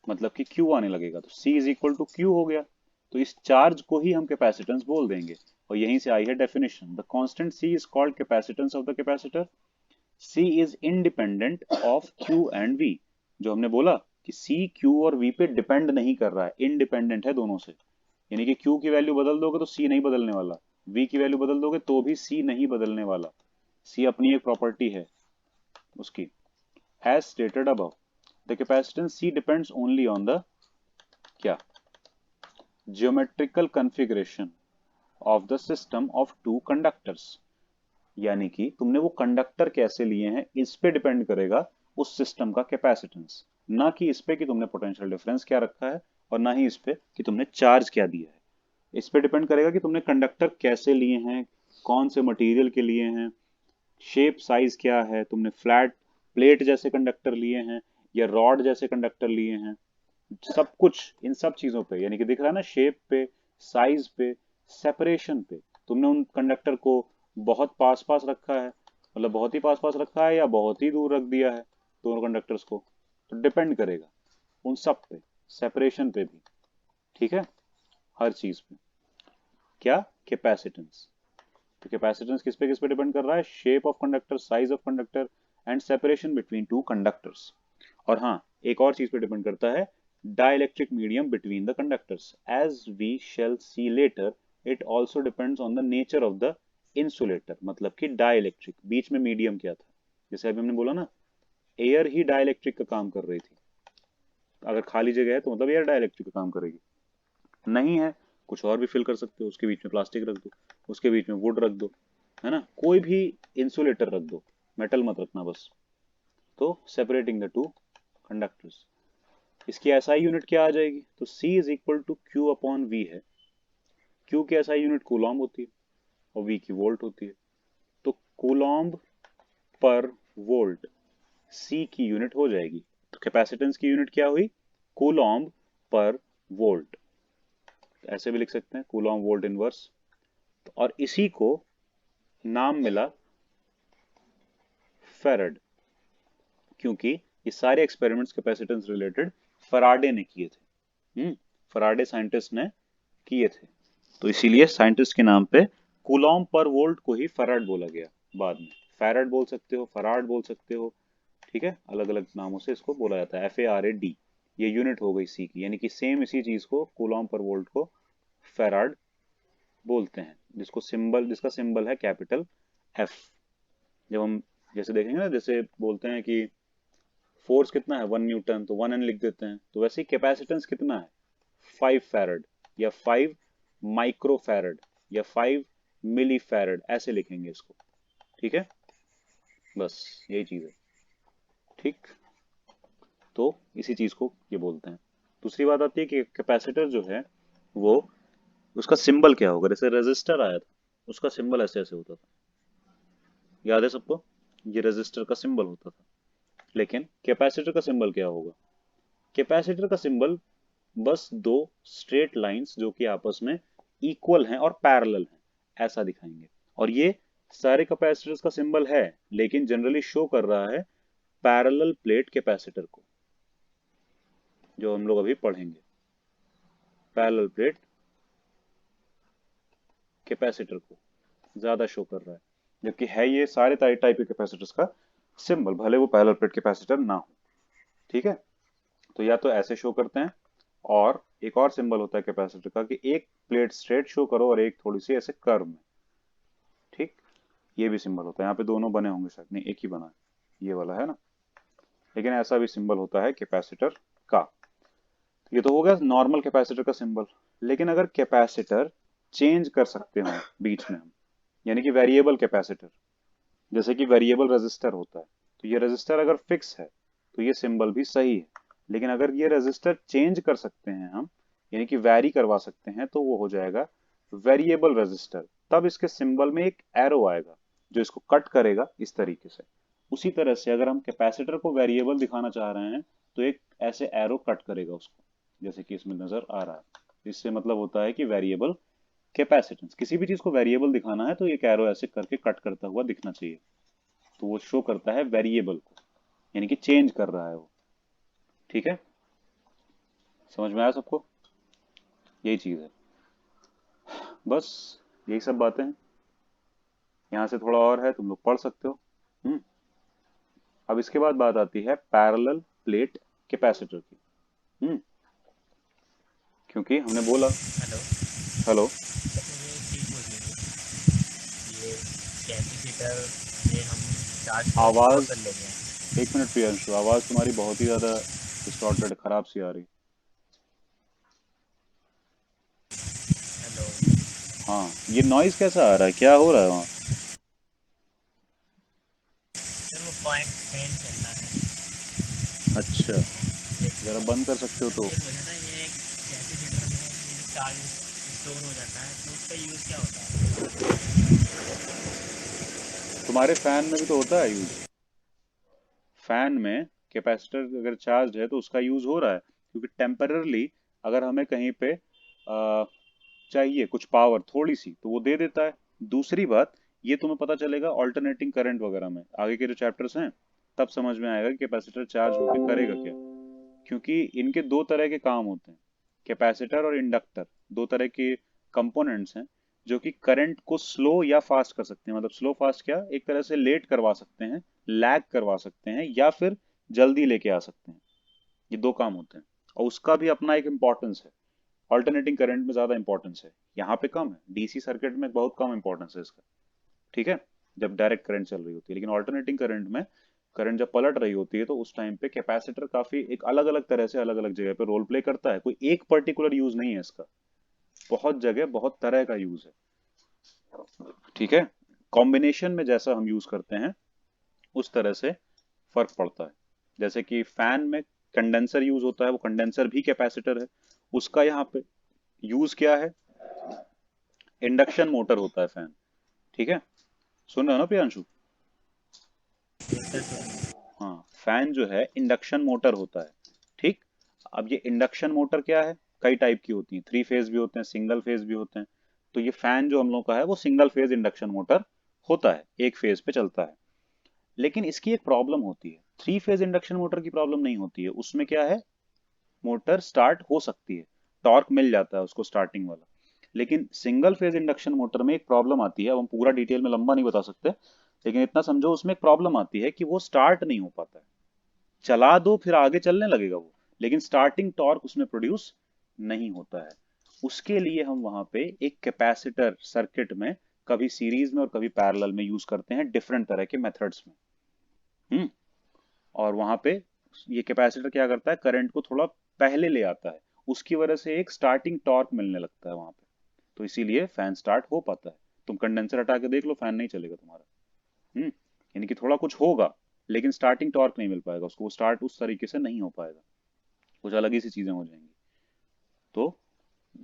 [SPEAKER 1] मतलब कि Q आने लगेगा, तो C is equal to Q हो गया। तो इस चार्ज को ही हम कैपेसिटेंस बोल देंगे, और यहीं से आई है definition, the constant C is called capacitance of the capacitor. C is independent of Q and V। जो हमने बोला कि C Q और V पे डिपेंड नहीं कर रहा है, इंडिपेंडेंट है दोनों से। यानी कि Q की वैल्यू बदल दोगे तो C नहीं बदलने वाला, V की वैल्यू बदल दोगे तो भी C नहीं बदलने वाला। C अपनी एक प्रॉपर्टी है उसकी। As stated above, the capacitance C depends only on the क्या? Geometrical configuration of the system of two conductors. यानी कि तुमने वो कंडक्टर कैसे लिए हैं इस पे डिपेंड करेगा उस सिस्टम का कैपेसिटेंस, ना कि इस पे कि तुमने पोटेंशियल डिफरेंस क्या रखा है, और ना ही इस पे कि तुमने चार्ज क्या दिया है। इस पे डिपेंड करेगा कि तुमने कंडक्टर कैसे लिए हैं, कौन से मटेरियल के लिए हैं, शेप साइज क्या है, तुमने फ्लैट प्लेट जैसे कंडक्टर लिए हैं या रॉड जैसे कंडक्टर लिए हैं, सब कुछ इन सब चीजों पे, यानी कि दिख रहा है ना, शेप पे, साइज पे, सेपरेशन पे। तुमने उन कंडक्टर को बहुत पास पास रखा है, मतलब बहुत ही पास पास रखा है, या बहुत ही दूर रख दिया है दोनों कंडक्टर्स को, तो डिपेंड करेगा उन सब पे, सेपरेशन पे भी, ठीक है, हर चीज पे। क्या? कैपेसिटेंस। तो कैपेसिटेंस किस पे डिपेंड कर रहा है? Shape of conductor, size of conductor and separation between two conductors. और हाँ, एक और चीज पे डिपेंड करता है, dielectric medium between the conductors. As we shall see later, it also depends on the nature of the insulator, मतलब कि डाइलेक्ट्रिक, बीच में मीडियम क्या था, जैसे अभी हमने बोला ना, एयर ही डाइलेक्ट्रिक का काम कर रही थी। अगर खाली जगह है तो मतलब एयर डाइलेक्ट्रिक का काम करेगी, नहीं है कुछ और भी फिल कर सकते हो, उसके बीच में प्लास्टिक रख दो, उसके बीच में वुड रख दो, है ना, कोई भी इंसुलेटर रख दो, मेटल मत रखना बस। तो सेपरेटिंग द टू कंडक्टर्स, इसकी एसआई यूनिट क्या आ जाएगी? तो C is equal to Q upon V है। Q की एसआई यूनिट कूलॉम होती है और V की वोल्ट होती है, तो कूलॉम पर वोल्ट C की यूनिट हो जाएगी। तो कैपेसिटेंस की यूनिट क्या हुई? कूलॉम पर वोल्ट। ऐसे भी लिख सकते हैं, कूलॉम वोल्ट इनवर्स। और इसी को नाम मिला फेराड, क्योंकि ये सारे एक्सपेरिमेंट्स कैपेसिटेंस रिलेटेड फराडे ने किए थे। फराडे साइंटिस्ट ने किए थे, तो इसीलिए साइंटिस्ट के नाम पे कूलॉम पर वोल्ट को ही फराड बोला गया। बाद में फैराड बोल सकते हो, फराड बोल सकते हो, ठीक है, अलग अलग नामों से इसको बोला जाता है। FARAD, ये यूनिट हो गई C की, यानी कि सेम इसी चीज को, कूलॉम पर वोल्ट को फैराड बोलते हैं, जिसका सिंबल है कैपिटल एफ। जब हम जैसे देखेंगे ना, जैसे बोलते हैं कि फोर्स कितना है 1 न्यूटन, तो 1 N लिख देते हैं, तो वैसे ही कैपेसिटेंस कितना है 5 फैरड या 5 माइक्रो फैरड या 5 मिली फैरड, ऐसे लिखेंगे इसको। ठीक है, बस यही चीज है। ठीक, तो इसी चीज को ये बोलते हैं। दूसरी बात आती है कि कैपेसिटर जो है वो, उसका सिंबल क्या होगा। जैसे रेजिस्टर आया था, उसका सिंबल ऐसे ऐसे होता था, याद है सबको, ये रेजिस्टर का सिंबल होता था। लेकिन कैपेसिटर का सिंबल क्या होगा? कैपेसिटर का सिंबल बस दो स्ट्रेट लाइंस जो कि आपस में इक्वल हैं और पैरेलल हैं, ऐसा दिखाएंगे। और ये सारे कैपेसिटर्स का सिंबल है, लेकिन जनरली शो कर रहा है पैरेलल प्लेट कैपेसिटर को, जो हम लोग अभी पढ़ेंगे। पैरेलल प्लेट कैपेसिटर को ज्यादा शो कर रहा है, जबकि है ये सारे टाइप के कैपेसिटर्स का सिंबल, भले वो पैरेलल प्लेट कैपेसिटर ना हो। ठीक है, तो या तो ऐसे शो करते हैं, और एक और सिंबल होता है कैपेसिटर का कि एक प्लेट स्ट्रेट शो करो और एक थोड़ी सी ऐसे कर्व में। ठीक, ये भी सिंबल होता है। यहाँ पे दोनों बने होंगे शायद, नहीं एक ही बना है, ये वाला है ना। लेकिन ऐसा भी सिंबल होता है कैपेसिटर का। ये तो हो गया नॉर्मल कैपेसिटर का सिंबल। लेकिन अगर कैपेसिटर चेंज कर सकते हो बीच में हम, यानी कि वेरिएबल कैपेसिटर, जैसे कि वेरिएबल रेजिस्टर होता है, तो ये रेजिस्टर अगर फिक्स है तो ये सिंबल भी सही है। लेकिन अगर ये रेजिस्टर चेंज कर सकते हैं हम, यानी कि वैरी करवा सकते हैं, तो वो हो जाएगा वेरिएबल रेजिस्टर। तब इसके सिंबल में एक एरो आएगा जो इसको कट करेगा इस तरीके से। उसी तरह से अगर हम कैपेसिटर को वेरिएबल दिखाना चाह रहे हैं, तो एक ऐसे एरो कट करेगा उसको, जैसे कि इसमें नजर आ रहा है। इससे मतलब होता है कि वेरिएबल कैपेसिटेंस, किसी भी चीज को वेरिएबल दिखाना है तो एक एरो ऐसे करके कट करता हुआ दिखना चाहिए, तो वो शो करता है वेरिएबल को, यानी कि चेंज कर रहा है वो। ठीक है, समझ में आया सबको? यही चीज है, बस यही सब बातें हैं। यहाँ से थोड़ा और है, तुम लोग पढ़ सकते हो। अब इसके बाद बात आती है पैरेलल प्लेट कैपेसिटर की। क्योंकि हमने बोला,
[SPEAKER 2] हेलो।
[SPEAKER 1] हेलो,
[SPEAKER 2] तो मुझे एक चीज़ पूछनी थी, ये कैपेसिटर में हम चार्ज को स्टोर
[SPEAKER 1] आवाज,
[SPEAKER 2] कर लेते हैं।
[SPEAKER 1] एक मिनट प्रियांशु, आवाज तुम्हारी बहुत ही ज्यादा डिस्टॉर्टेड, खराब सी आ रही।
[SPEAKER 2] हेलो।
[SPEAKER 1] हाँ, ये नॉइज कैसा आ रहा है, क्या हो रहा है वहाँ?
[SPEAKER 2] सर वो पॉइंट फैन चल रहा है।
[SPEAKER 1] अच्छा,
[SPEAKER 2] एक
[SPEAKER 1] जरा
[SPEAKER 2] मिनट।
[SPEAKER 1] बंद कर सकते हो
[SPEAKER 2] सर
[SPEAKER 1] तो।
[SPEAKER 2] मुझे बोला था, ये कैपेसिटर में ये जो चार्ज स्टोर हो जाता है तो उसका यूज़ क्या होता है?
[SPEAKER 1] तुम्हारे फैन में भी तो होता है यूज। फैन में कैपेसिटर अगर चार्ज है तो उसका यूज हो रहा है, क्योंकि टेम्पररली अगर हमें कहीं पे चाहिए कुछ पावर थोड़ी सी, तो वो दे देता है। दूसरी बात, ये तुम्हें पता चलेगा ऑल्टरनेटिंग करंट वगैरह में, आगे के जो चैप्टर्स हैं तब समझ में आएगा कि कैपेसिटर चार्ज होकर करेगा क्या। क्योंकि इनके दो तरह के काम होते हैं, कैपेसिटर और इंडक्टर, दो तरह के कंपोनेंट्स हैं जो कि करंट को स्लो या फास्ट कर सकते हैं। मतलब स्लो फास्ट क्या, एक तरह से लेट करवा सकते हैं, लैग करवा सकते हैं, या फिर जल्दी लेके आ सकते हैं। ये दो काम होते हैं, और उसका भी अपना एक इम्पोर्टेंस है। ऑल्टरनेटिंग करंट में ज्यादा इंपॉर्टेंस है, यहाँ पे कम है। डीसी सर्किट में बहुत कम इंपॉर्टेंस है इसका। ठीक है, जब डायरेक्ट करंट चल रही होती है। लेकिन ऑल्टरनेटिंग करंट में करंट जब पलट रही होती है, तो उस टाइम पे कैपेसिटर काफी एक अलग अलग तरह से अलग अलग जगह पे रोल प्ले करता है। कोई एक पर्टिकुलर यूज नहीं है इसका, बहुत जगह बहुत तरह का यूज है। ठीक है, कॉम्बिनेशन में जैसा हम यूज करते हैं उस तरह से फर्क पड़ता है। जैसे कि फैन में कंडेंसर यूज होता है, वो कंडेंसर भी कैपेसिटर है। उसका यहाँ पे यूज क्या है, इंडक्शन मोटर होता है फैन। ठीक है, सुन रहे हो ना प्रियांशु?
[SPEAKER 2] सर सुनिए।
[SPEAKER 1] हाँ, फैन जो है इंडक्शन मोटर होता है। ठीक, अब ये इंडक्शन मोटर क्या है, कई टाइप की होती हैं, 3 फेज भी होते हैं, सिंगल फेज भी होते हैं। तो ये फैन जो हम लोग का है वो सिंगल फेज इंडक्शन मोटर होता है, एक फेज पे चलता है। लेकिन इसकी एक प्रॉब्लम होती है, 3 फेज इंडक्शन मोटर की प्रॉब्लम नहीं होती है। उसमें क्या है, मोटर स्टार्ट हो सकती है, टॉर्क मिल जाता है उसको स्टार्टिंग वाला। लेकिन सिंगल फेज इंडक्शन मोटर में एक प्रॉब्लम आती है, अब हम पूरा डिटेल में लंबा नहीं बता सकते, लेकिन इतना समझो उसमें एक प्रॉब्लम आती है कि वो स्टार्ट नहीं हो पाता है। चला दो फिर आगे चलने लगेगा वो, लेकिन स्टार्टिंग टॉर्क उसमें प्रोड्यूस नहीं होता है। उसके लिए हम वहां पे एक कैपेसिटर सर्किट में कभी सीरीज में और कभी पैरेलल में यूज करते हैं डिफरेंट तरह के मेथड्स में। हम्म और वहां पे ये कैपेसिटर क्या करता है, करंट को थोड़ा पहले ले आता है, उसकी वजह से एक स्टार्टिंग टॉर्क मिलने लगता है वहां पे। तो इसीलिए फैन स्टार्ट हो पाता है। तुम कंडेंसर हटा के देख लो, फैन नहीं चलेगा तुम्हारा। यानी कि थोड़ा कुछ होगा, लेकिन स्टार्टिंग टॉर्क नहीं मिल पाएगा उसको, स्टार्ट उस तरीके से नहीं हो पाएगा, कुछ अलग ही सी चीजें हो जाएंगी। तो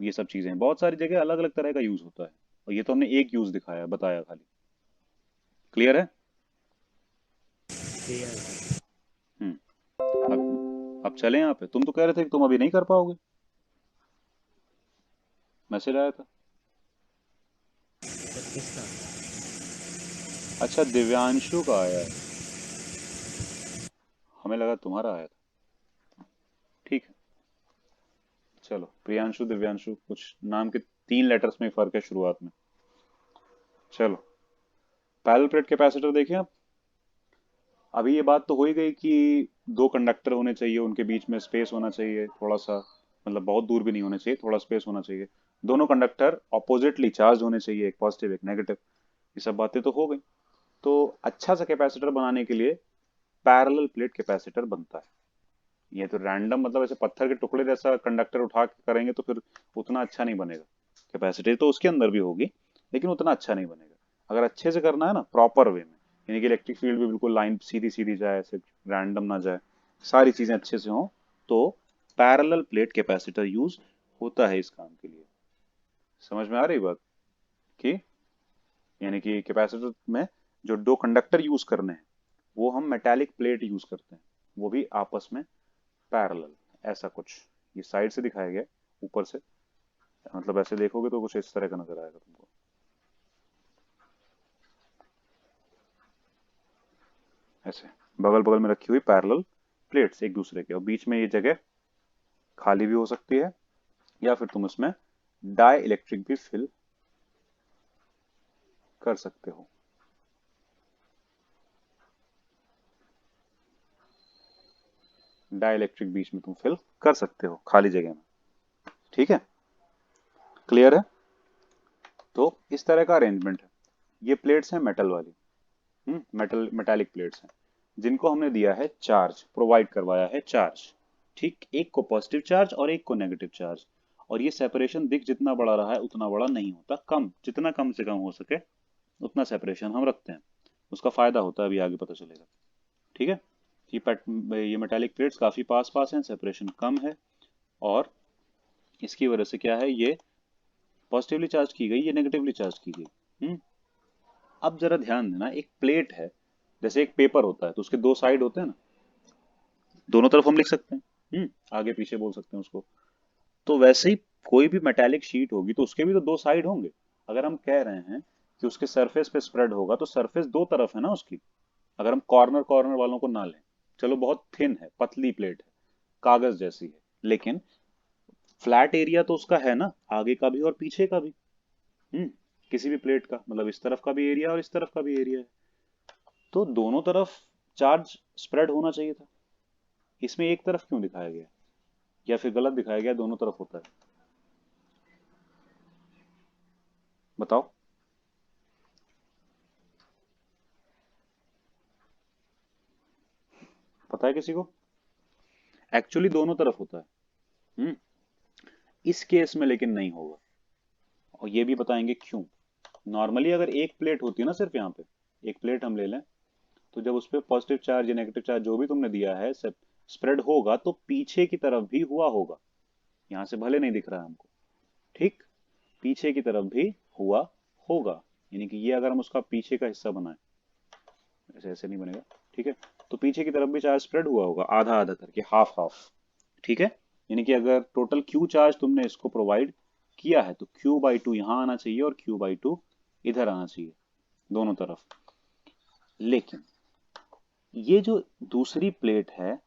[SPEAKER 1] ये सब चीजें बहुत सारी जगह अलग अलग तरह का यूज होता है, और ये तो हमने एक यूज दिखाया बताया खाली। क्लियर है?
[SPEAKER 2] क्लियर।
[SPEAKER 1] हम्म अब चलें यहाँ पे। तुम तो कह रहे थे कि तुम अभी नहीं कर पाओगे, मैसेज आया था।
[SPEAKER 2] सर किसका?
[SPEAKER 1] अच्छा, दिव्यांशु का आया है, हमें लगा तुम्हारा आया था। ठीक है, चलो प्रियांशु दिव्यांशु कुछ नाम के 3 लेटर्स में ही फर्क है शुरुआत में। चलो, पैरेलल प्लेट कैपेसिटर देखें आप। अभी ये बात तो हो ही गई कि दो कंडक्टर होने चाहिए, उनके बीच में स्पेस होना चाहिए थोड़ा सा, मतलब बहुत दूर भी नहीं होना चाहिए, थोड़ा स्पेस होना चाहिए। दोनों कंडक्टर ऑपोजिटली चार्ज होने चाहिए, एक पॉजिटिव एक नेगेटिव। ये सब बातें तो हो गई। तो अच्छा सा कैपेसिटर बनाने के लिए पैरेलल प्लेट कैपेसिटर बनता है। ये तो रैंडम, मतलब ऐसे पत्थर के टुकड़े जैसा कंडक्टर उठा के करेंगे तो फिर उतना अच्छा नहीं बनेगा। कैपेसिटी तो उसके अंदर भी होगी, लेकिन उतना अच्छा नहीं बनेगा। अगर अच्छे से करना है ना, प्रॉपर वे में, यानी कि इलेक्ट्रिक फील्ड भी बिल्कुल लाइन सीधी सीधी जाए, ऐसे रैंडम ना जाए, सारी चीजें अच्छे से हों, तो पैरेलल प्लेट कैपेसिटर यूज होता है इस काम के लिए। समझ में आ रही बात? कि यानी कि कैपेसिटर में जो दो कंडक्टर यूज करने हैं, वो हम मेटालिक प्लेट यूज करते हैं, वो भी आपस में पैरेलल, ऐसा कुछ। ये साइड से दिखाया गया है, ऊपर से मतलब ऐसे देखोगे तो कुछ इस तरह का नजर आएगा तुमको, ऐसे बगल बगल में रखी हुई पैरेलल प्लेट्स एक दूसरे के, और बीच में ये जगह खाली भी हो सकती है, या फिर तुम इसमें डाई इलेक्ट्रिक भी फिल कर सकते हो। डाई इलेक्ट्रिक बीच में तुम फिल कर सकते हो खाली जगह में। ठीक है, क्लियर है? तो इस तरह का अरेंजमेंट है। ये प्लेट्स हैं मेटल वाली, मेटालिक प्लेट्स हैं, जिनको हमने दिया है चार्ज, प्रोवाइड करवाया है चार्ज। ठीक, एक को पॉजिटिव चार्ज और एक को नेगेटिव चार्ज। और ये सेपरेशन दिख जितना बड़ा रहा है उतना बड़ा नहीं होता, कम, जितना कम से कम हो सके उतना सेपरेशन हम रखते हैं। उसका फायदा होता है, अभी आगे पता चलेगा। ठीक है, ये मेटालिक प्लेट्स काफी पास पास हैं, सेपरेशन कम है, और इसकी वजह से क्या है, ये पॉजिटिवली चार्ज की गई, ये नेगेटिवली चार्ज की गई। हम्म अब जरा ध्यान देना, एक प्लेट है, जैसे एक पेपर होता है तो उसके दो साइड होते हैं ना, दोनों तरफ हम लिख सकते हैं, आगे पीछे बोल सकते हैं उसको। तो वैसे ही कोई भी मेटालिक शीट होगी तो उसके भी तो दो साइड होंगे। अगर हम कह रहे हैं कि उसके सरफेस पे स्प्रेड होगा, तो सरफेस दो तरफ है ना उसकी। अगर हम कॉर्नर कॉर्नर वालों को ना लें, चलो बहुत थिन है, पतली प्लेट है, कागज जैसी है, लेकिन फ्लैट एरिया तो उसका है ना, आगे का भी और पीछे का भी। हम्म किसी भी प्लेट का मतलब इस तरफ का भी एरिया और इस तरफ का भी एरिया है, तो दोनों तरफ चार्ज स्प्रेड होना चाहिए था। इसमें एक तरफ क्यों दिखाया गया, या फिर गलत दिखाया गया, दोनों तरफ होता है? बताओ। पता है किसी को? एक्चुअली दोनों तरफ होता है। हम्म इस केस में लेकिन नहीं होगा, और ये भी बताएंगे क्यों। नॉर्मली अगर एक प्लेट होती है ना, सिर्फ यहाँ पे एक प्लेट हम ले लें, तो जब उस पर पॉजिटिव चार्ज या नेगेटिव चार्ज जो भी तुमने दिया है सब स्प्रेड होगा, तो पीछे की तरफ भी हुआ होगा। यहाँ से भले नहीं दिख रहा है हमको, ठीक, पीछे की तरफ भी हुआ होगा। यानी कि ये अगर हम उसका पीछे का हिस्सा बनाए, ऐसे ऐसे नहीं बनेगा, ठीक है, तो पीछे की तरफ भी चार्ज स्प्रेड हुआ होगा, आधा आधा करके, हाफ हाफ। ठीक है, यानी कि अगर टोटल क्यू चार्ज तुमने इसको प्रोवाइड किया है, तो Q/2 यहाँ आना चाहिए और Q/2 इधर आना चाहिए, दोनों तरफ। लेकिन ये जो दूसरी प्लेट है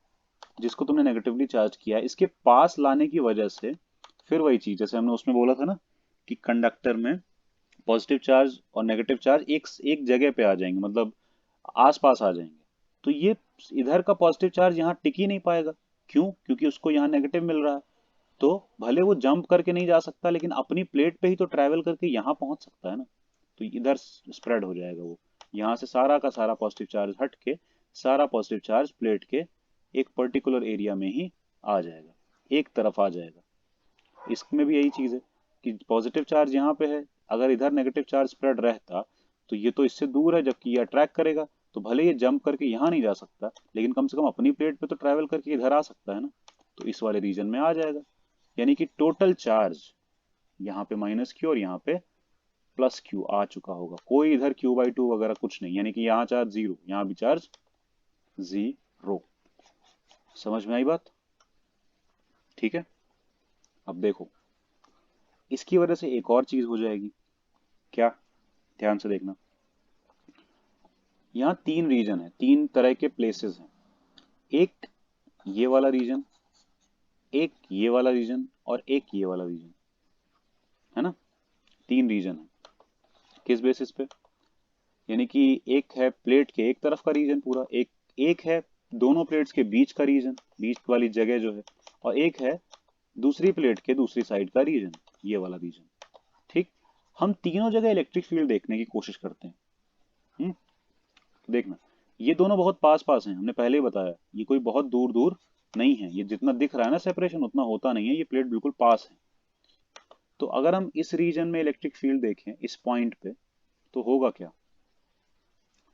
[SPEAKER 1] जिसको तुमने नेगेटिवली चार्ज किया है, इसके पास लाने की वजह से फिर वही चीज, जैसे हमने उसमें बोला था ना, कि कंडक्टर में पॉजिटिव चार्ज और नेगेटिव चार्ज एक एक जगह पे आ जाएंगे, मतलब आस पास आ जाएंगे। तो ये इधर का पॉजिटिव चार्ज यहाँ टिक ही नहीं पाएगा। क्यों? क्योंकि उसको यहाँ नेगेटिव मिल रहा है। तो भले वो जंप करके नहीं जा सकता, लेकिन अपनी प्लेट पे ही तो ट्रैवल करके यहाँ पहुंच सकता है ना। तो इधर स्प्रेड हो जाएगा वो, यहाँ से सारा का सारा पॉजिटिव चार्ज हट के सारा पॉजिटिव चार्ज प्लेट के एक पर्टिकुलर एरिया में ही आ जाएगा, एक तरफ आ जाएगा। इसमें भी यही चीज है कि पॉजिटिव चार्ज यहाँ पे है, अगर इधर नेगेटिव चार्ज स्प्रेड रहता तो ये तो इससे दूर है, जबकि ये अट्रैक्ट करेगा, तो भले ये जंप करके यहाँ नहीं जा सकता, लेकिन कम से कम अपनी प्लेट पे तो ट्रैवल करके इधर आ सकता है ना। तो इस वाले रीजन में आ जाएगा, यानी कि टोटल चार्ज यहाँ पे माइनस क्यू और यहाँ पे प्लस क्यू आ चुका होगा, कोई इधर क्यू बाई टू वगैरह कुछ नहीं, यानी कि यहाँ चार्ज जीरो, यहाँ भी चार्ज जीरो। समझ में आई बात? ठीक है। अब देखो, इसकी वजह से एक और चीज हो जाएगी। क्या? ध्यान से देखना, यहाँ तीन रीजन है, तीन तरह के प्लेसेस हैं। एक ये वाला रीजन, एक ये वाला रीजन और एक ये वाला रीजन, है ना। तीन रीजन है। किस बेसिस पे? यानी कि एक है प्लेट के एक तरफ का रीजन पूरा, एक एक है दोनों प्लेट्स के बीच का रीजन, बीच वाली जगह जो है, और एक है दूसरी प्लेट के दूसरी साइड का रीजन, ये वाला रीजन। ठीक। हम तीनों जगह इलेक्ट्रिक फील्ड देखने की कोशिश करते हैं। हम्म। देखना, ये दोनों बहुत पास पास हैं, हमने पहले ही बताया, ये कोई बहुत दूर दूर नहीं है, ये जितना दिख रहा है ना सेपरेशन उतना होता नहीं है, ये प्लेट बिल्कुल पास है। तो अगर हम इस रीजन में इलेक्ट्रिक फील्ड देखें इस पॉइंट पे, तो होगा क्या?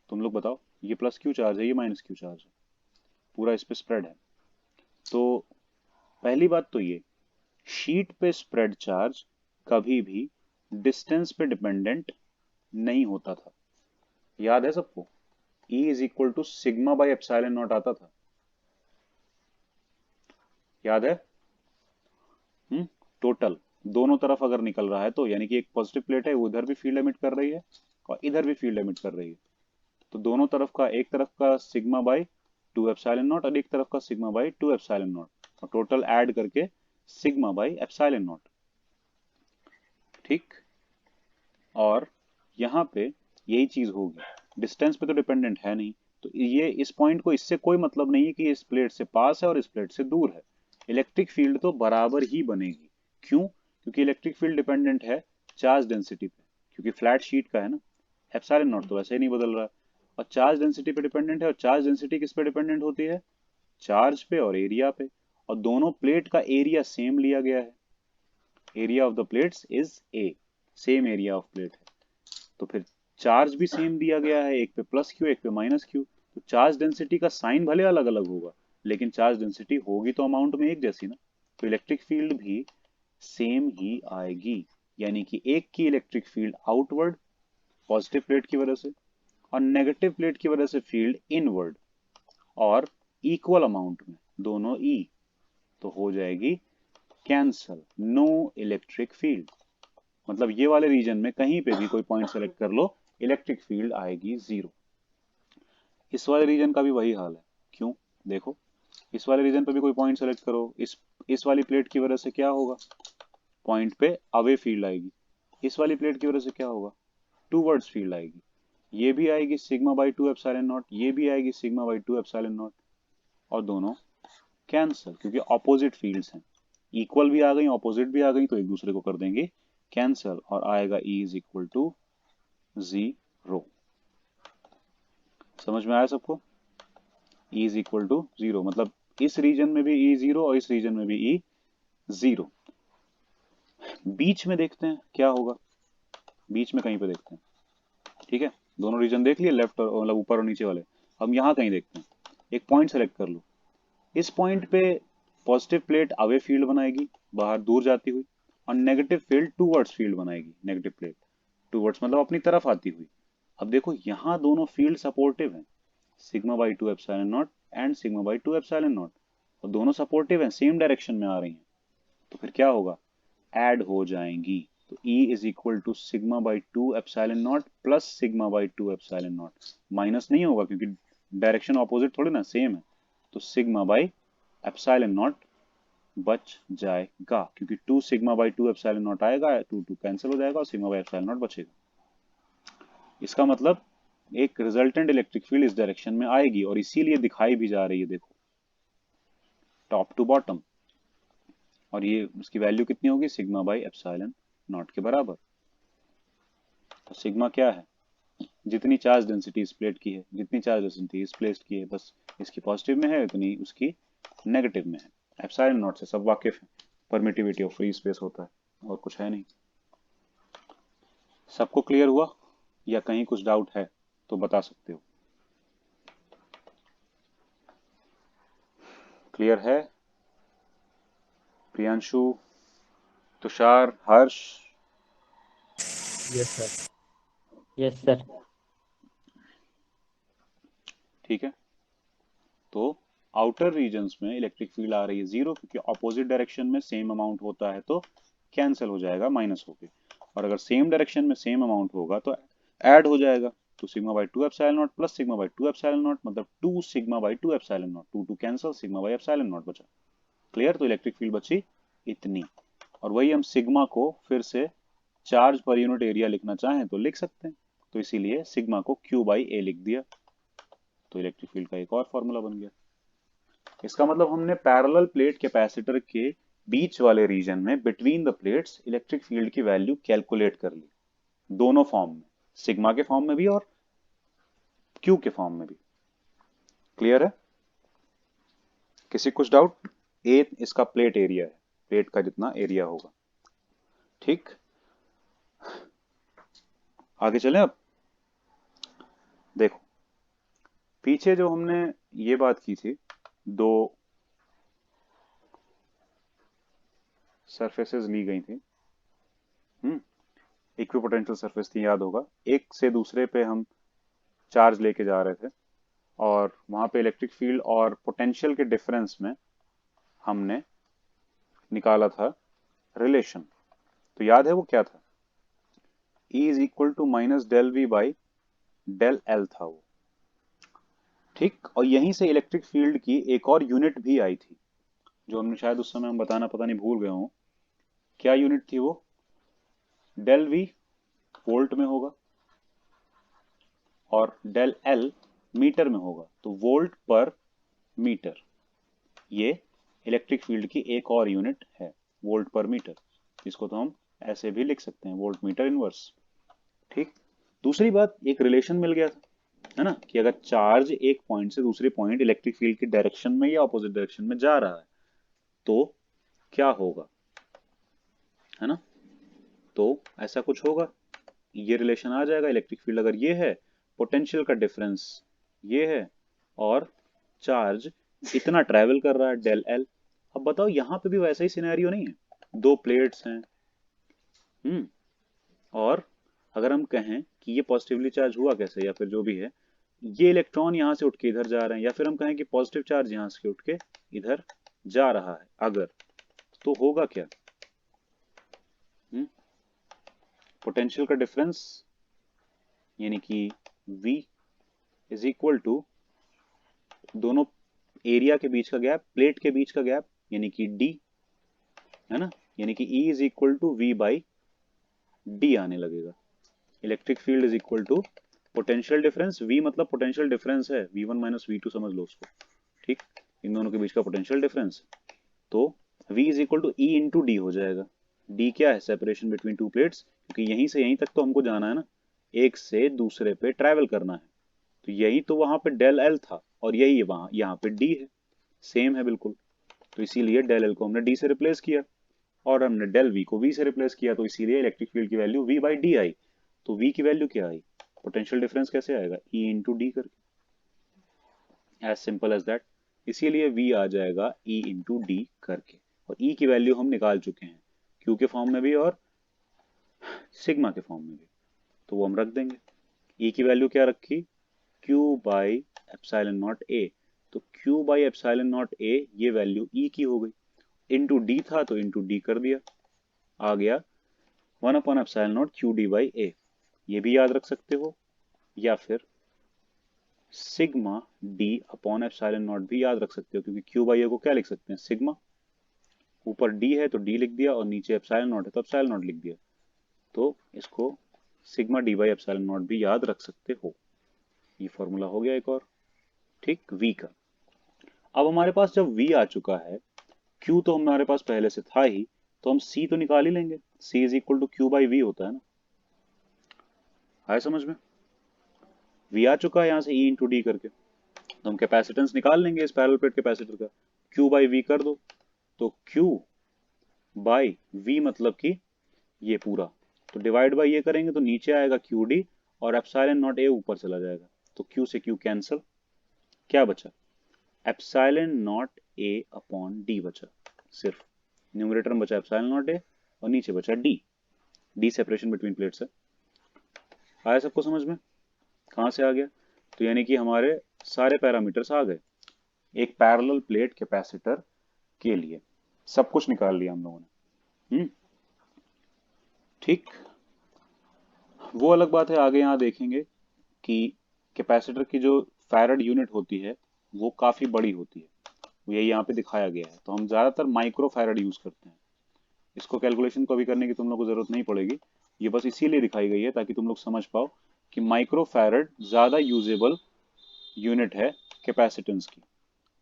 [SPEAKER 1] तुम लोग बताओ। ये प्लस क्यू चार्ज है, ये माइनस क्यू चार्ज है, पूरा इस पे स्प्रेड है। तो पहली बात तो ये, शीट पे स्प्रेड चार्ज कभी भी डिस्टेंस पे डिपेंडेंट नहीं होता था। याद है सबको? E is equal to sigma by epsilon nought आता था, याद है? टोटल दोनों तरफ अगर निकल रहा है तो, यानी कि एक पॉजिटिव प्लेट है, वो उधर भी फील्ड एमिट कर रही है और इधर भी फील्ड एमिट कर रही है, तो दोनों तरफ का, एक तरफ का sigma by two epsilon not और एक तरफ का sigma by two epsilon not, और टोटल ऐड करके सिग्मा बाई एप्सिलॉन नॉट। ठीक। और यहाँ पे यही चीज होगी, डिस्टेंस पे तो डिपेंडेंट है नहीं, तो ये इस पॉइंट को, इससे कोई मतलब नहीं है कि इस प्लेट से पास है और इस प्लेट से दूर है, इलेक्ट्रिक फील्ड तो बराबर ही बनेगी। क्यों? क्योंकि इलेक्ट्रिक फील्ड डिपेंडेंट है चार्ज डेंसिटी पे, क्योंकि फ्लैट शीट का है ना, एप्सिलॉन नॉट तो वैसे ही नहीं बदल रहा है, और चार्ज डेंसिटी पे डिपेंडेंट है, और चार्ज डेंसिटी किस पे डिपेंडेंट होती है? चार्ज पे और एरिया पे, और दोनों प्लेट का एरिया सेम लिया गया है, area of the plates is a, same area of plate है, तो फिर चार्ज भी सेम दिया गया है, एक पे प्लस क्यू एक पे माइनस क्यू, तो चार्ज डेंसिटी का साइन भले अलग अलग होगा, लेकिन चार्ज डेंसिटी होगी तो अमाउंट में एक जैसी ना, तो इलेक्ट्रिक फील्ड भी सेम ही आएगी, यानी कि एक की electric field outward positive plate की वजह से, और नेगेटिव प्लेट की वजह से फील्ड इनवर्ड, और इक्वल अमाउंट में दोनों ई, तो हो जाएगी कैंसल, नो इलेक्ट्रिक फील्ड। मतलब ये वाले रीजन में कहीं पे भी कोई पॉइंट सेलेक्ट कर लो, इलेक्ट्रिक फील्ड आएगी जीरो। इस वाले रीजन का भी वही हाल है। क्यों? देखो, इस वाले रीजन पे भी कोई पॉइंट सेलेक्ट करो, इस वाली प्लेट की वजह से क्या होगा? पॉइंट पे अवे फील्ड आएगी। इस वाली प्लेट की वजह से क्या होगा? टूवर्ड्स फील्ड आएगी। ये भी आएगी sigma by two epsilon not, ये भी आएगी sigma by two epsilon not, और दोनों कैंसल, क्योंकि ऑपोजिट फील्ड्स हैं। इक्वल भी आ गई, ऑपोजिट भी आ गई, तो एक दूसरे को कर देंगे कैंसल, और आएगा E is equal to zero. समझ में आया सबको? E is equal to zero, मतलब इस रीजन में भी E जीरो और इस रीजन में भी E जीरो। बीच में देखते हैं क्या होगा, बीच में कहीं पे देखते हैं। ठीक है, दोनों रीजन देख लिए, लेफ्ट और मतलब ऊपर और नीचे वाले। हम यहाँ कहीं देखते हैं, एक पॉइंट सेलेक्ट कर लो, इस पॉइंट पे पॉजिटिव प्लेट अवे फील्ड बनाएगी बाहर दूर जाती हुई, और नेगेटिव फील्ड टूवर्ड्स फील्ड बनाएगी, नेगेटिव प्लेट टूवर्ड्स मतलब अपनी तरफ आती हुई। अब देखो यहाँ दोनों फील्ड सपोर्टिव हैं, sigma by two epsilon not and sigma by two epsilon not, और दोनों सपोर्टिव हैं, सेम डायरेक्शन में आ रही हैं, तो फिर क्या होगा? ऐड हो जाएंगी। तो E is equal to sigma by two epsilon nought plus sigma by two epsilon nought, minus नहीं होगा क्योंकि डायरेक्शन ऑपोजिट थोड़ी ना, सेम है, तो सिग्मा बाई एप्सिलॉन नॉट बच जाएगा, क्योंकि two sigma by two epsilon nought आएगा, टू टू कैंसिल हो जाएगा और सिग्मा बाई एप्सिलॉन नॉट बचेगा। इसका मतलब एक रिजल्टेंट इलेक्ट्रिक फील्ड इस डायरेक्शन में आएगी, और इसीलिए दिखाई भी जा रही है, देखो, टॉप टू बॉटम। और ये उसकी वैल्यू कितनी होगी, सिग्मा बाई एप्सिलॉन नॉट के बराबर। तो सिग्मा क्या है, जितनी चार्ज डेंसिटी इस प्लेट की है, जितनी चार्ज डेंसिटी इस प्लेट की है, बस इसकी पॉजिटिव में है उतनी उसकी नेगेटिव में है। एप्सिलॉन नॉट से सब वाकिफ है, परमिटिविटी ऑफ फ्री स्पेस होता है और कुछ है नहीं। सबको क्लियर हुआ या कहीं कुछ डाउट है तो बता सकते हो। क्लियर है? Priyanshu, Tushar, Harsh?
[SPEAKER 2] Yes sir.
[SPEAKER 3] Yes sir.
[SPEAKER 1] ठीक है, तो आउटर रीजन्स में इलेक्ट्रिक फील्ड आ रही है जीरो, क्योंकि ऑपोजिट डायरेक्शन में सेम अमाउंट होता है तो कैंसिल हो जाएगा माइनस होके, और अगर सेम डायरेक्शन में सेम अमाउंट होगा तो ऐड हो जाएगा। तो sigma by two epsilon nought plus sigma by two epsilon nought मतलब 2 sigma by two epsilon nought, two two cancel, sigma by epsilon nought बचा। क्लियर? तो इलेक्ट्रिक फील्ड बची इतनी, और वही हम सिग्मा को फिर से चार्ज पर यूनिट एरिया लिखना चाहें तो लिख सकते हैं, तो इसीलिए सिग्मा को क्यू बाई ए लिख दिया, तो इलेक्ट्रिक फील्ड का एक और फॉर्मूला बन गया। इसका मतलब हमने पैरेलल प्लेट कैपेसिटर के बीच वाले रीजन में between the plates electric field की वैल्यू कैलकुलेट कर ली, दोनों फॉर्म में, सिग्मा के फॉर्म में भी और क्यू के फॉर्म में भी। क्लियर है? किसी कुछ डाउट? ए इसका प्लेट एरिया है, प्लेट का जितना एरिया होगा। ठीक, आगे चलें अब। देखो, पीछे जो हमने ये बात की थी, दो सरफेसेस ली गई थी, इक्विपोटेंशियल सरफेस थी, याद होगा, एक से दूसरे पे हम चार्ज लेके जा रहे थे और वहां पे इलेक्ट्रिक फील्ड और पोटेंशियल के डिफरेंस में हमने निकाला था रिलेशन। तो याद है वो क्या था, E is equal to minus del V by del L था वो। ठीक, और यहीं से इलेक्ट्रिक फील्ड की एक और यूनिट भी आई थी, जो हमने शायद उस समय हम बताना पता नहीं भूल गए हूं। क्या यूनिट थी वो? डेल वी वोल्ट में होगा और डेल एल मीटर में होगा, तो वोल्ट पर मीटर, ये इलेक्ट्रिक फील्ड की एक और यूनिट है, वोल्ट पर मीटर। इसको तो हम ऐसे भी लिख सकते हैं, वोल्ट मीटर इनवर्स। ठीक, दूसरी बात, एक रिलेशन मिल गया था, है ना, कि अगर चार्ज एक पॉइंट से दूसरे पॉइंट इलेक्ट्रिक फील्ड की डायरेक्शन में या ऑपोजिट डायरेक्शन में जा रहा है तो क्या होगा, है ना, तो ऐसा कुछ होगा, ये रिलेशन आ जाएगा। इलेक्ट्रिक फील्ड अगर ये है, पोटेंशियल का डिफरेंस ये है, और चार्ज इतना ट्रैवल कर रहा है डेल एल। अब बताओ, यहां पे भी वैसा ही सिनेरियो नहीं है, दो प्लेट्स हैं, और अगर हम कहें कि ये पॉजिटिवली चार्ज हुआ कैसे, या फिर जो भी है, ये इलेक्ट्रॉन यहां से उठ के इधर जा रहे हैं, या फिर हम कहें कि पॉजिटिव चार्ज यहां से उठ के इधर जा रहा है, अगर, तो होगा क्या, पोटेंशियल का डिफरेंस यानी कि V इज इक्वल टू दोनों एरिया के बीच का गैप, प्लेट के बीच का गैप, यानी कि D, है ना, यानी कि E is equal to V by D आने लगेगा। Electric field is equal to potential difference, V मतलब पोटेंशियल डिफरेंस है, V1 माइनस V2 समझ लो उसको। ठीक, इन दोनों के बीच का पोटेंशियल डिफरेंस, तो V is equal to E into D हो जाएगा। D क्या है, सेपरेशन बिटवीन टू प्लेट्स, क्योंकि यहीं से यहीं तक तो हमको जाना है ना, एक से दूसरे पे ट्रैवल करना है, तो यही तो वहां पे डेल एल था, और यही वहां यहाँ पे D है, सेम है बिल्कुल, तो इसीलिए डेल एल को हमने D से रिप्लेस किया और हमने डेल V को V से रिप्लेस किया, तो इसीलिए इलेक्ट्रिक फील्ड की value V by D I. तो V की वैल्यू क्या आई, पोटेंशियल डिफरेंस कैसे आएगा, E इंटू डी करके, एज सिंपल एज दैट। इसीलिए V आ जाएगा E इंटू डी करके, और E की वैल्यू हम निकाल चुके हैं, Q के फॉर्म में भी और सिग्मा के फॉर्म में भी, तो वो हम रख देंगे। E की वैल्यू क्या रखी, Q by epsilon not A, तो Q by epsilon not A ये वैल्यू E की हो गई, इंटू डी था तो इंटू डी कर दिया, आ गया 1 upon epsilon not Q D by A, ये भी याद रख सकते हो, या फिर sigma D upon epsilon not भी याद रख सकते हो, क्योंकि क्यू बाई ए को क्या लिख सकते हैं, सिग्मा, ऊपर डी है तो डी लिख दिया, और नीचे एप्सिलॉन नॉट है तो एप्सिलॉन नॉट लिख दिया, तो इसको sigma D by epsilon not भी याद रख सकते हो। ये फॉर्मूला हो गया एक और। ठीक, V का। अब हमारे पास जब V आ चुका है, Q तो हमारे पास पहले से था ही, तो हम C तो निकाल ही लेंगे। C is equal to Q by V होता है ना। आया समझ में? V आ चुका है यहाँ से E इंटू डी करके, तो हम कैपेसिटेंस निकाल लेंगे इस पैरेलल प्लेट कैपेसिटर का। Q बाई V कर दो, तो Q बाई V मतलब कि ये पूरा, तो डिवाइड बाई ये करेंगे तो नीचे आएगा QD और एप्सिलॉन नॉट A ऊपर चला जाएगा, तो Q से Q कैंसिल, क्या बचा? Epsilon not A upon D बचा। सिर्फ न्यूमरेटर में बचा एप्सिलॉन नॉट A और नीचे बचा D। D separation between plates है। आया सबको समझ में? कहाँ से आ गया? तो यानी कि हमारे सारे पैरामीटर्स आ गए एक पैरेलल प्लेट कैपेसिटर के लिए। सब कुछ निकाल लिया हम लोगों ने। ठीक। वो अलग बात है, आगे यहाँ देखेंगे कि कैपेसिटर की जो फैराड यूनिट होती है वो काफ़ी बड़ी होती है, यही यहाँ पे दिखाया गया है। तो हम ज़्यादातर माइक्रो फैराड यूज़ करते हैं। इसको कैलकुलेशन को अभी करने की तुम लोग को ज़रूरत नहीं पड़ेगी, ये बस इसीलिए दिखाई गई है ताकि तुम लोग समझ पाओ कि माइक्रो फैराड ज़्यादा यूजेबल यूनिट है कैपेसिटेंस की,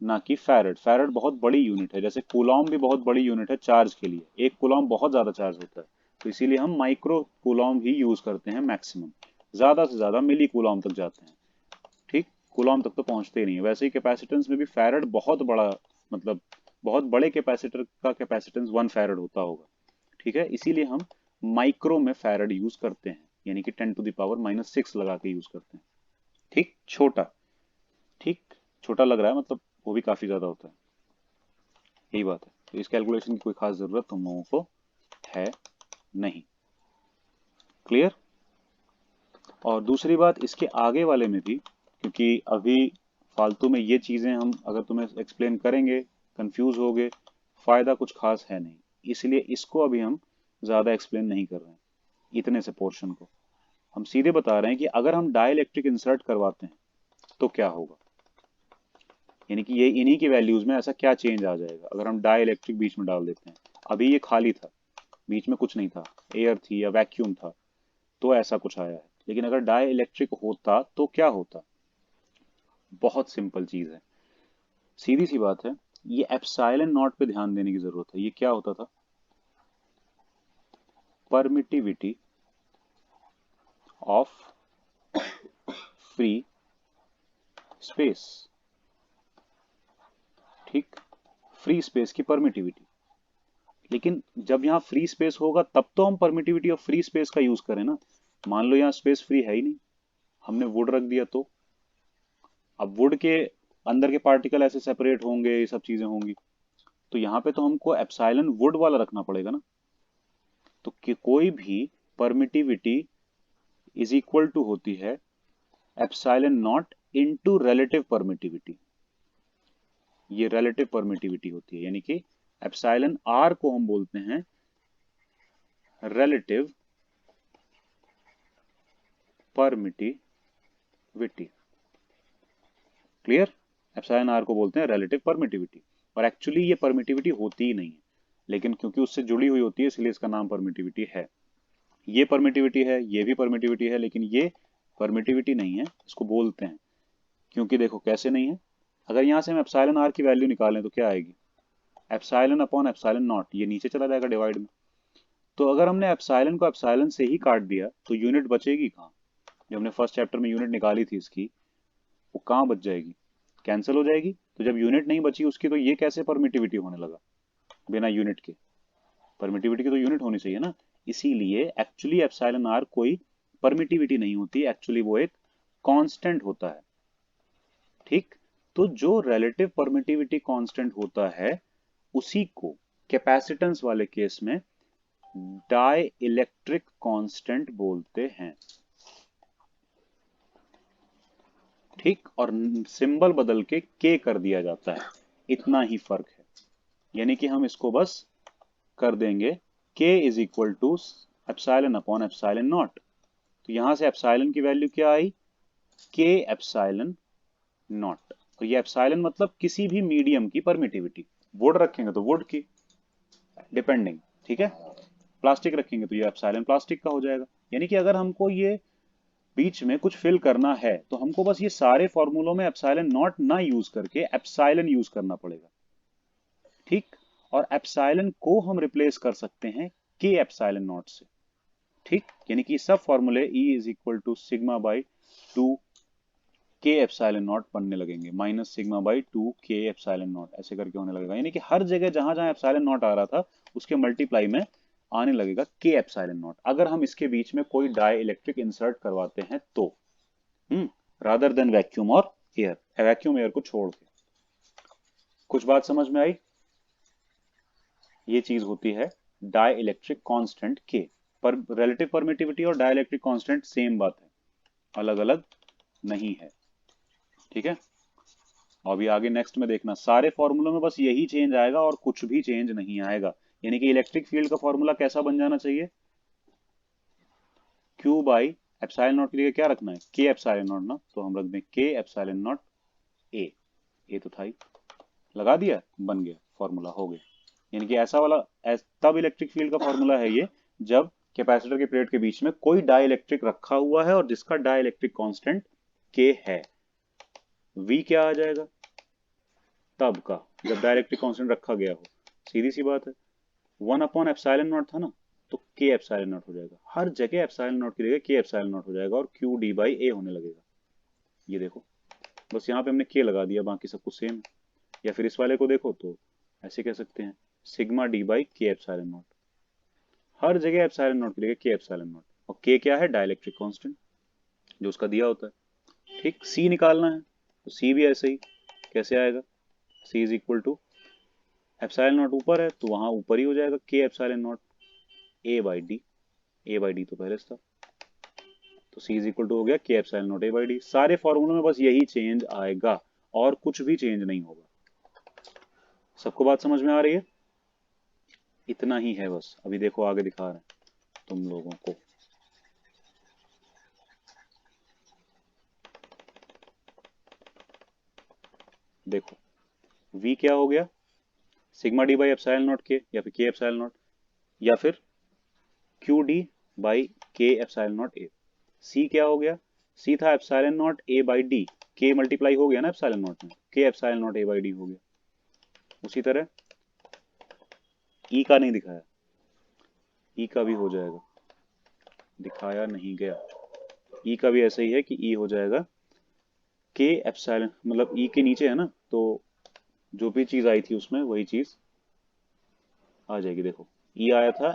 [SPEAKER 1] ना कि फैराड। फैराड बहुत बड़ी यूनिट है, जैसे कूलॉम भी बहुत बड़ी यूनिट है चार्ज के लिए। एक कूलॉम बहुत ज़्यादा चार्ज होता है, तो इसीलिए हम माइक्रो कूलॉम ही यूज़ करते हैं मैक्सिमम। ज़्यादा से ज़्यादा मिली कूलॉम तक जाते हैं। ठीक, कूलॉम तक तो पहुंचते ही नहीं है। वैसे ही कैपेसिटेंस में भी फैराड बहुत बड़ा, मतलब बहुत बड़े कैपेसिटर का कैपेसिटेंस 1 फैराड होता होगा। ठीक है, इसीलिए हम माइक्रो में फैराड यूज करते हैं, यानी कि 10⁻⁻⁶ लगा के यूज करते हैं। ठीक, छोटा। ठीक, छोटा लग रहा है, मतलब वो भी काफी ज्यादा होता है, यही बात है। तो इस कैलकुलेशन की कोई खास जरूरत तुम लोगों को है नहीं। क्लियर? और दूसरी बात इसके आगे वाले में भी, क्योंकि अभी फालतू में ये चीजें हम अगर तुम्हें एक्सप्लेन करेंगे कंफ्यूज होगे, फायदा कुछ खास है नहीं, इसलिए इसको अभी हम ज्यादा एक्सप्लेन नहीं कर रहे हैं इतने से पोर्शन को। हम सीधे बता रहे हैं कि अगर हम डाइलेक्ट्रिक इंसर्ट करवाते हैं तो क्या होगा, यानी कि ये इन्हीं की वैल्यूज में ऐसा क्या चेंज आ जाएगा अगर हम डाइलेक्ट्रिक बीच में डाल देते हैं। अभी ये खाली था, बीच में कुछ नहीं था, एयर थी या वैक्यूम था, तो ऐसा कुछ आया है। लेकिन अगर डाई इलेक्ट्रिक होता तो क्या होता? बहुत सिंपल चीज है, सीधी सी बात है। ये एप्सिलॉन नॉट पे ध्यान देने की जरूरत है। ये क्या होता था? Permittivity of free space. ठीक, फ्री स्पेस की परमिटिविटी। लेकिन जब यहाँ फ्री स्पेस होगा तब तो हम परमिटिविटी ऑफ फ्री स्पेस का यूज करें ना। मान लो यहाँ स्पेस फ्री है ही नहीं, हमने वुड रख दिया, तो अब वुड के अंदर के पार्टिकल ऐसे सेपरेट होंगे, ये सब चीजें होंगी, तो यहाँ पे तो हमको एप्सिलॉन वुड वाला रखना पड़ेगा ना। तो कि कोई भी परमिटिविटी इज इक्वल टू होती है epsilon not into relative permittivity. ये रिलेटिव परमिटिविटी होती है, यानी कि एप्सिलॉन आर को हम बोलते हैं relative permittivity. Clear? Epsilon R को बोलते हैं रिलेटिव परमिटिविटी, और एक्चुअली ये परमिटिविटी होती ही नहीं है, लेकिन क्योंकि उससे जुड़ी हुई होती है इसलिए इसका नाम परमिटिविटी है। ये परमिटिविटी है, ये भी परमिटिविटी है, लेकिन ये परमिटिविटी नहीं है, इसको बोलते हैं। क्योंकि देखो कैसे नहीं है, अगर यहां से हम एप्सिलॉन आर की वैल्यू निकालें तो क्या आएगी? एप्सिलॉन अपॉन एप्सिलॉन नॉट, ये नीचे चला जाएगा डिवाइड में। तो अगर हमने एप्सिलॉन को एप्सिलॉन से ही काट दिया तो यूनिट बचेगी कहाँ? जो हमने फर्स्ट चैप्टर में यूनिट निकाली थी इसकी, वो कहाँ बच जाएगी? कैंसिल हो जाएगी। तो जब यूनिट नहीं बची उसकी, तो ये कैसे परमिटिविटी होने लगा बिना यूनिट के? परमिटिविटी की तो यूनिट होनी चाहिए ना। इसीलिए एक्चुअली एप्सिलॉन आर कोई परमिटिविटी नहीं होती, एक्चुअली वो एक कांस्टेंट होता है। ठीक, तो जो रिलेटिव परमिटिविटी कांस्टेंट होता है उसी को कैपेसिटेंस वाले केस में डाई इलेक्ट्रिक कांस्टेंट बोलते हैं। ठीक, और सिंबल बदल के के कर दिया जाता है, इतना ही फर्क है। यानी कि हम इसको बस कर देंगे K is equal to epsilon upon epsilon nought. तो यहां से एप्सिलॉन की वैल्यू क्या आई? के एप्सिलॉन नॉट। और ये एप्सिलॉन मतलब किसी भी मीडियम की परमिटिविटी। वुड रखेंगे तो वुड की, डिपेंडिंग। ठीक है, प्लास्टिक रखेंगे तो ये एप्सिलॉन प्लास्टिक का हो जाएगा। यानी कि अगर हमको ये बीच में कुछ फिल करना है तो हमको बस ये सारे फॉर्मूलों में एप्सिलॉन नॉट ना यूज करके एप्सिलॉन यूज करना पड़ेगा। ठीक, और एप्सिलॉन को हम रिप्लेस कर सकते हैं के एप्सिलॉन नॉट से। ठीक, यानी कि सब फॉर्मूले E is equal to sigma by 2 K epsilon not बनने लगेंगे, minus sigma by 2 K epsilon not, ऐसे करके होने लगेगा। यानी कि हर जगह जहां जहां एप्सिलॉन नॉट आ रहा था उसके मल्टीप्लाई में आने लगेगा के एप्सिलॉन नॉट, अगर हम इसके बीच में कोई डाई इलेक्ट्रिक इंसर्ट करवाते हैं तो। रादर देन वैक्यूम और एयर, वैक्यूम एयर को छोड़ के। कुछ बात समझ में आई? ये चीज होती है डाई इलेक्ट्रिक कॉन्स्टेंट के। पर रिलेटिव परमिटिविटी और डाई इलेक्ट्रिक कॉन्स्टेंट सेम बात है, अलग अलग नहीं है। ठीक है, अभी आगे नेक्स्ट में देखना, सारे फॉर्मूलों में बस यही चेंज आएगा और कुछ भी चेंज नहीं आएगा। यानी कि इलेक्ट्रिक फील्ड का फॉर्मूला कैसा बन जाना चाहिए, Q बाई एप्सिलॉन नॉट के लिए क्या रखना है, के एप्सिलॉन नॉट ना, तो हम रख दें के एप्सिलॉन नॉट ए। ए तो था ही, लगा दिया, बन गया, फॉर्मूला हो गया। यानी कि ऐसा वाला तब इलेक्ट्रिक फील्ड का फॉर्मूला है ये जब कैपेसिटर के प्लेट के बीच में कोई डाई इलेक्ट्रिक रखा हुआ है और जिसका डाई इलेक्ट्रिक कॉन्स्टेंट के है। V क्या आ जाएगा तब का, जब डाई इलेक्ट्रिक कॉन्स्टेंट रखा गया हो। सीधी सी बात है, 1 अपॉन एप्सिलॉन नॉट था ना, तो के एप्सिलॉन नॉट हो जाएगा, हर जगह एप्सिलॉन नॉट की जगह के एप्सिलॉन नॉट हो जाएगा और क्यू डी बाई ए होने लगेगा। ये देखो, बस यहाँ पे हमने के लगा दिया, बाकी सब कुछ सेम है। या फिर इस वाले को देखो तो ऐसे कह सकते हैं सिग्मा डी बाई के एप्सिलॉन नॉट, हर जगह एप्सिलॉन नॉट की जगह के एप्सिलॉन नॉट, और के क्या है, डाइलेक्ट्रिक कांस्टेंट जो उसका दिया होता है। ठीक, सी निकालना है तो सी भी ऐसे ही, कैसे आएगा, C is equal to epsilon not ऊपर है तो वहां ऊपर ही हो जाएगा के epsilon not A by D, A by D तो पहले से था, तो सी इज इक्वल टू हो गया के epsilon not A by D. सारे फॉर्मूलों में बस यही चेंज आएगा और कुछ भी चेंज नहीं होगा। सबको बात समझ में आ रही है? इतना ही है बस। अभी देखो आगे दिखा रहे हैं तुम लोगों को। देखो V क्या हो गया, sigma D by epsilon not के, या फिर के एप्सिलॉन नॉट, या फिर क्यू डी बाई के एप्सिलॉन नॉट ए। C क्या हो गया, C था epsilon not A by D, के मल्टीप्लाई हो गया ना एप्सिलॉन नॉट में, के epsilon not A by D हो गया। उसी तरह E का नहीं दिखाया, E का भी हो जाएगा, दिखाया नहीं गया, E का भी ऐसा ही है कि E हो जाएगा के एप्सिलॉन, मतलब E के नीचे है ना, तो जो भी चीज आई थी उसमें वही चीज आ जाएगी। देखो E आया था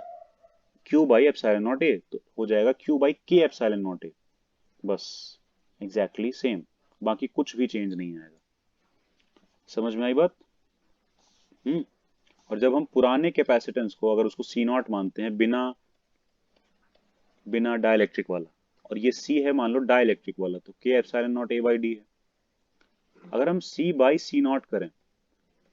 [SPEAKER 1] Q बाई एप्सिलॉन नॉट ए, तो हो जाएगा Q बाई के एप्सिलॉन नॉट ए, बस एग्जैक्टली सेम, बाकी कुछ भी चेंज नहीं आएगा। समझ में आई बात? और जब हम पुराने कैपेसिटेंस को अगर उसको C नॉट मानते हैं, बिना डाइलेक्ट्रिक वाला, और ये C है मान लो डाइलेक्ट्रिक वाला, तो के epsilon not A by D है। अगर हम C बाई C नॉट करें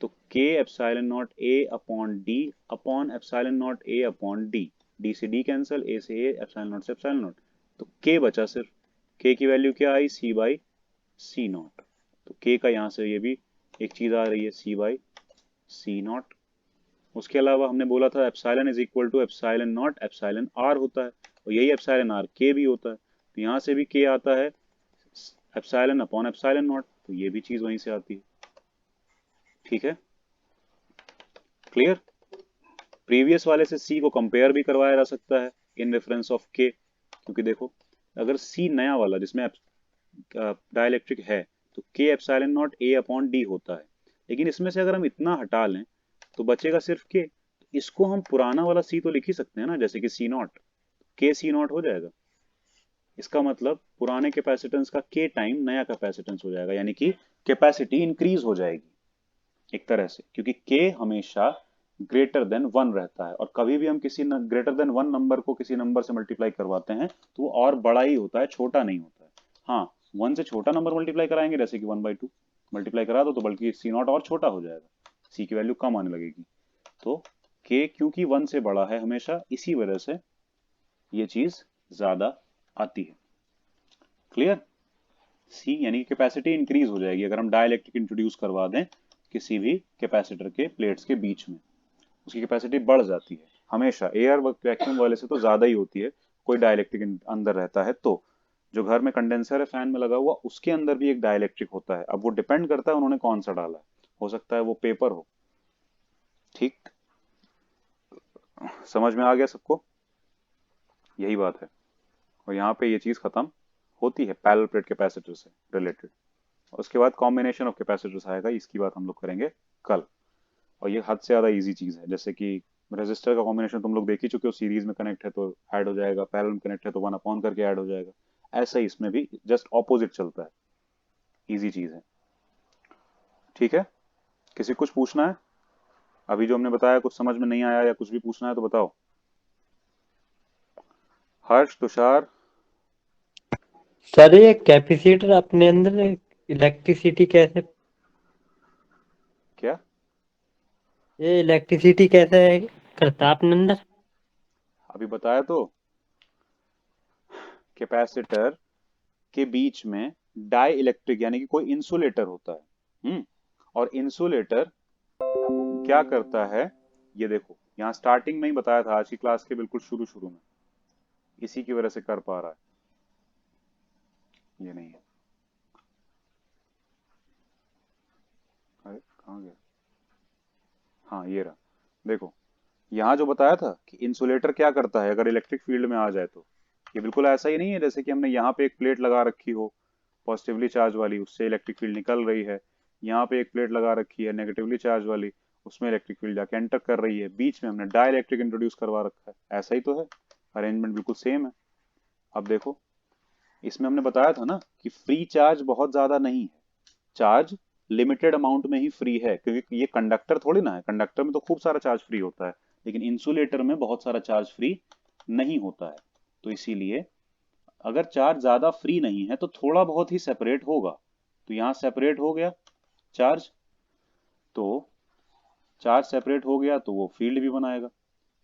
[SPEAKER 1] तो के epsilon not A upon D upon epsilon not A upon D, D से डी कैंसिल, ए से ए, एप्सिलॉन नॉट से एप्सिलॉन नॉट, तो के बचा सिर्फ। के की वैल्यू क्या आई, C बाई C नॉट, तो के का यहाँ से ये भी एक चीज आ रही है, C बाई C नॉट। उसके अलावा हमने बोला था epsilon is equal to epsilon nought epsilon R होता है, और यही एप्सिलॉन आर के भी होता है, तो यहाँ से भी के आता है एप्सिलॉन अपॉन एप्सिलॉन नॉट, तो ये भी चीज वहीं से आती है। ठीक है, क्लियर? प्रीवियस वाले से C को कंपेयर भी करवाया जा सकता है इन रेफरेंस ऑफ K, क्योंकि देखो अगर C नया वाला जिसमें डाइलेक्ट्रिक है तो K epsilon not A upon D होता है, लेकिन इसमें से अगर हम इतना हटा लें तो बचेगा सिर्फ K, तो इसको हम पुराना वाला C तो लिख ही सकते हैं ना, जैसे कि C not, K C not हो जाएगा। इसका मतलब पुराने कैपेसिटेंस का K टाइम नया कैपेसिटेंस हो जाएगा, यानी कि कैपेसिटी इंक्रीज हो जाएगी एक तरह से, क्योंकि K हमेशा ग्रेटर देन 1 रहता है, और कभी भी हम किसी ग्रेटर देन 1 नंबर को किसी नंबर से मल्टीप्लाई करवाते हैं तो वो और बड़ा ही होता है, छोटा नहीं होता है। हाँ, 1 से छोटा नंबर मल्टीप्लाई कराएंगे जैसे कि 1/2 मल्टीप्लाई करा दो तो बल्कि C नॉट और छोटा हो जाएगा, C की वैल्यू कम आने लगेगी। तो K क्योंकि 1 से बड़ा है हमेशा, इसी वजह से ये चीज ज्यादा आती है। क्लियर? C यानी कि कैपेसिटी इंक्रीज हो जाएगी अगर हम डाइलेक्ट्रिक इंट्रोड्यूस करवा दें किसी भी कैपेसिटर के प्लेट्स के बीच में, उसकी कैपेसिटी बढ़ जाती है हमेशा। एयर वैक्यूम वाले से तो ज्यादा ही होती है, कोई डाइलेक्ट्रिक अंदर रहता है तो। जो घर में कंडेंसर है फैन में लगा हुआ, उसके अंदर भी एक डाइलेक्ट्रिक होता है, अब वो डिपेंड करता है उन्होंने कौन सा डाला है, हो सकता है वो पेपर हो, ठीक, समझ में आ गया सबको? यही बात है। और यहाँ पे ये चीज खत्म होती है पैरेलल प्लेट कैपेसिटर से रिलेटेड। उसके बाद कॉम्बिनेशन ऑफ कैपेसिटर्स आएगा, इसकी बात हम लोग करेंगे कल। और ये हद से ज्यादा इजी चीज है, जैसे कि रेजिस्टर का कॉम्बिनेशन तुम लोग देख ही चुके हो, सीरीज में कनेक्ट है तो ऐड हो जाएगा, पैरेलल में कनेक्ट है तो वन अपॉन करके ऐड हो जाएगा। ऐसा ही इसमें भी जस्ट ऑपोजिट चलता है, इजी चीज है। ठीक है, किसी को कुछ पूछना है? अभी जो हमने बताया कुछ समझ में नहीं आया या कुछ भी पूछना है तो बताओ। हर्ष, तुषार।
[SPEAKER 3] सर ये कैपेसिटर अपने अंदर इलेक्ट्रिसिटी कैसे,
[SPEAKER 1] क्या?
[SPEAKER 3] ये इलेक्ट्रिसिटी कैसे करता है अपने अंदर?
[SPEAKER 1] अभी बताया तो, कैपेसिटर के बीच में डाई इलेक्ट्रिक यानी कि कोई इंसुलेटर होता है। और इंसुलेटर क्या करता है, ये देखो यहाँ स्टार्टिंग में ही बताया था आज की क्लास के बिल्कुल शुरू शुरू में, इसी की वजह से कर पा रहा है। ये नहीं है, अरे कहाँ गया? हाँ ये रहा। देखो यहाँ जो बताया था कि इंसुलेटर क्या करता है अगर इलेक्ट्रिक फील्ड में आ जाए तो, ये बिल्कुल ऐसा ही नहीं है जैसे कि हमने यहाँ पे एक प्लेट लगा रखी हो पॉजिटिवली चार्ज वाली, उससे इलेक्ट्रिक फील्ड निकल रही है। यहाँ पे एक प्लेट लगा रखी है नेगेटिवली चार्ज वाली, उसमें इलेक्ट्रिक फील्ड जाके एंटर कर रही है, बीच में हमने डाई इलेक्ट्रिक इंट्रोड्यूस करवा रखा है। ऐसा ही तो है, अरेंजमेंट बिल्कुल सेम है। अब देखो इसमें हमने बताया था ना कि फ्री चार्ज बहुत ज्यादा नहीं है, चार्ज लिमिटेड अमाउंट में ही फ्री है, क्योंकि ये कंडक्टर थोड़ी ना है, कंडक्टर में तो खूब सारा चार्ज फ्री होता है, लेकिन इंसुलेटर में बहुत सारा चार्ज फ्री नहीं होता है। तो इसीलिए अगर चार्ज ज्यादा फ्री नहीं है तो थोड़ा बहुत ही सेपरेट होगा। तो यहाँ सेपरेट हो गया चार्ज, तो चार्ज सेपरेट हो गया तो वो फील्ड भी बनाएगा,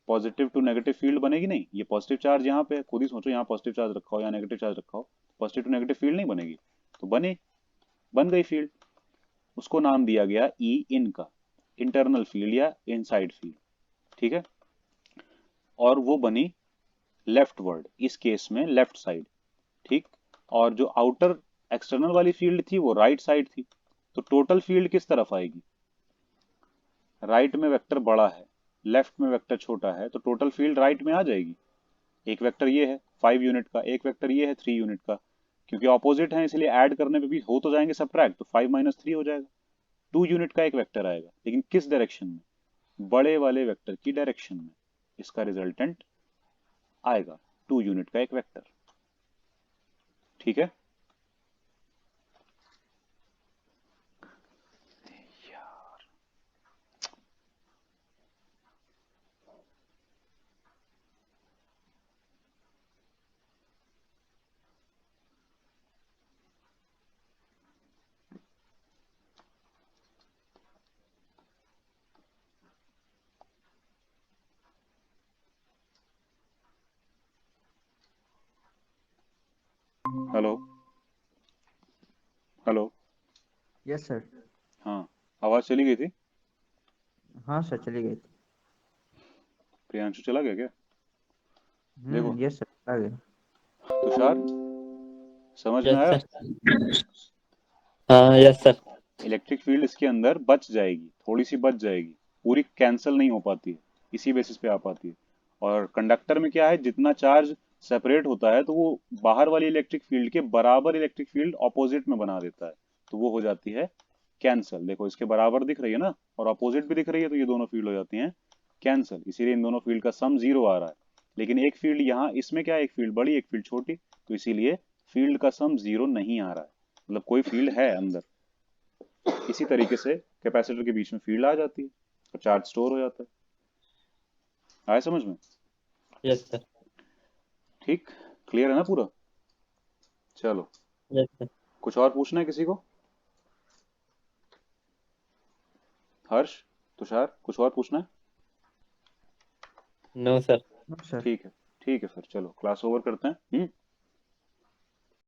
[SPEAKER 1] पॉजिटिव टू नेगेटिव फील्ड बनेगी नहीं। ये पॉजिटिव चार्ज यहाँ पे है, खुद ही सोचो यहाँ पॉजिटिव चार्ज रखा हो या नेगेटिव चार्ज रखा हो, पॉजिटिव टू नेगेटिव फील्ड नहीं बनेगी। तो बन गई फील्ड। उसको नाम दिया गया ई इन का, इंटरनल फील्ड या इनसाइड फील्ड। ठीक है, और वो बनी लेफ्ट वर्ड, इस केस में लेफ्ट साइड। ठीक, और जो आउटर एक्सटर्नल वाली फील्ड थी वो राइट साइड थी। तो टोटल फील्ड किस तरफ आएगी? राइट में वेक्टर बड़ा है, लेफ्ट में वेक्टर छोटा है, तो टोटल फील्ड राइट में आ जाएगी। एक वेक्टर ये है 5 यूनिट का, एक वेक्टर ये है 3 यूनिट का, क्योंकि ऑपोजिट है इसलिए ऐड करने पे भी हो तो जाएंगे सब्ट्रैक्ट, तो 5 - 3 हो जाएगा। 2 यूनिट का एक वेक्टर आएगा, लेकिन किस डायरेक्शन में? बड़े वाले वेक्टर की डायरेक्शन में इसका रिजल्टेंट आएगा 2 यूनिट का एक वेक्टर। ठीक है, हेलो हेलो।
[SPEAKER 2] Yes sir.
[SPEAKER 1] हाँ, आवाज चली गई थी।
[SPEAKER 2] हाँ सर, चली गई थी।
[SPEAKER 1] प्रियांशु चला गया क्या? देखो
[SPEAKER 2] यस सर, आ गए।
[SPEAKER 1] तुषार, समझ में
[SPEAKER 3] यस
[SPEAKER 1] आया?
[SPEAKER 3] सर। हाँ यस सर।
[SPEAKER 1] इलेक्ट्रिक फील्ड इसके अंदर बच जाएगी, थोड़ी सी बच जाएगी, पूरी कैंसिल नहीं हो पाती है, इसी बेसिस पे आ पाती है। और कंडक्टर में क्या है, जितना चार्ज सेपरेट होता है तो वो बाहर वाली इलेक्ट्रिक फील्ड के बराबर इलेक्ट्रिक फील्ड ऑपोजिट में बना देता है, तो वो हो जाती है कैंसल। देखो इसके बराबर दिख रही है ना, और अपोजिट भी दिख रही है, तो ये दोनों फील्ड हो जाती हैं कैंसल, इसीलिए इन दोनों फील्ड का सम 0 आ रहा है। लेकिन एक फील्ड यहाँ इसमें क्या है, एक फील्ड बड़ी एक फील्ड छोटी, तो इसीलिए फील्ड का सम 0 नहीं आ रहा है, मतलब कोई फील्ड है अंदर। इसी तरीके से कैपेसिटर के बीच में फील्ड आ जाती है और चार्ज स्टोर हो जाता है। आया समझ में?
[SPEAKER 3] Yes sir.
[SPEAKER 1] ठीक, क्लियर है ना पूरा? चलो,
[SPEAKER 3] यस सर।
[SPEAKER 1] कुछ और पूछना है किसी को? हर्ष, तुषार, कुछ और पूछना है?
[SPEAKER 3] No sir.
[SPEAKER 2] सर।
[SPEAKER 1] ठीक है, ठीक है, फिर चलो क्लास ओवर करते हैं।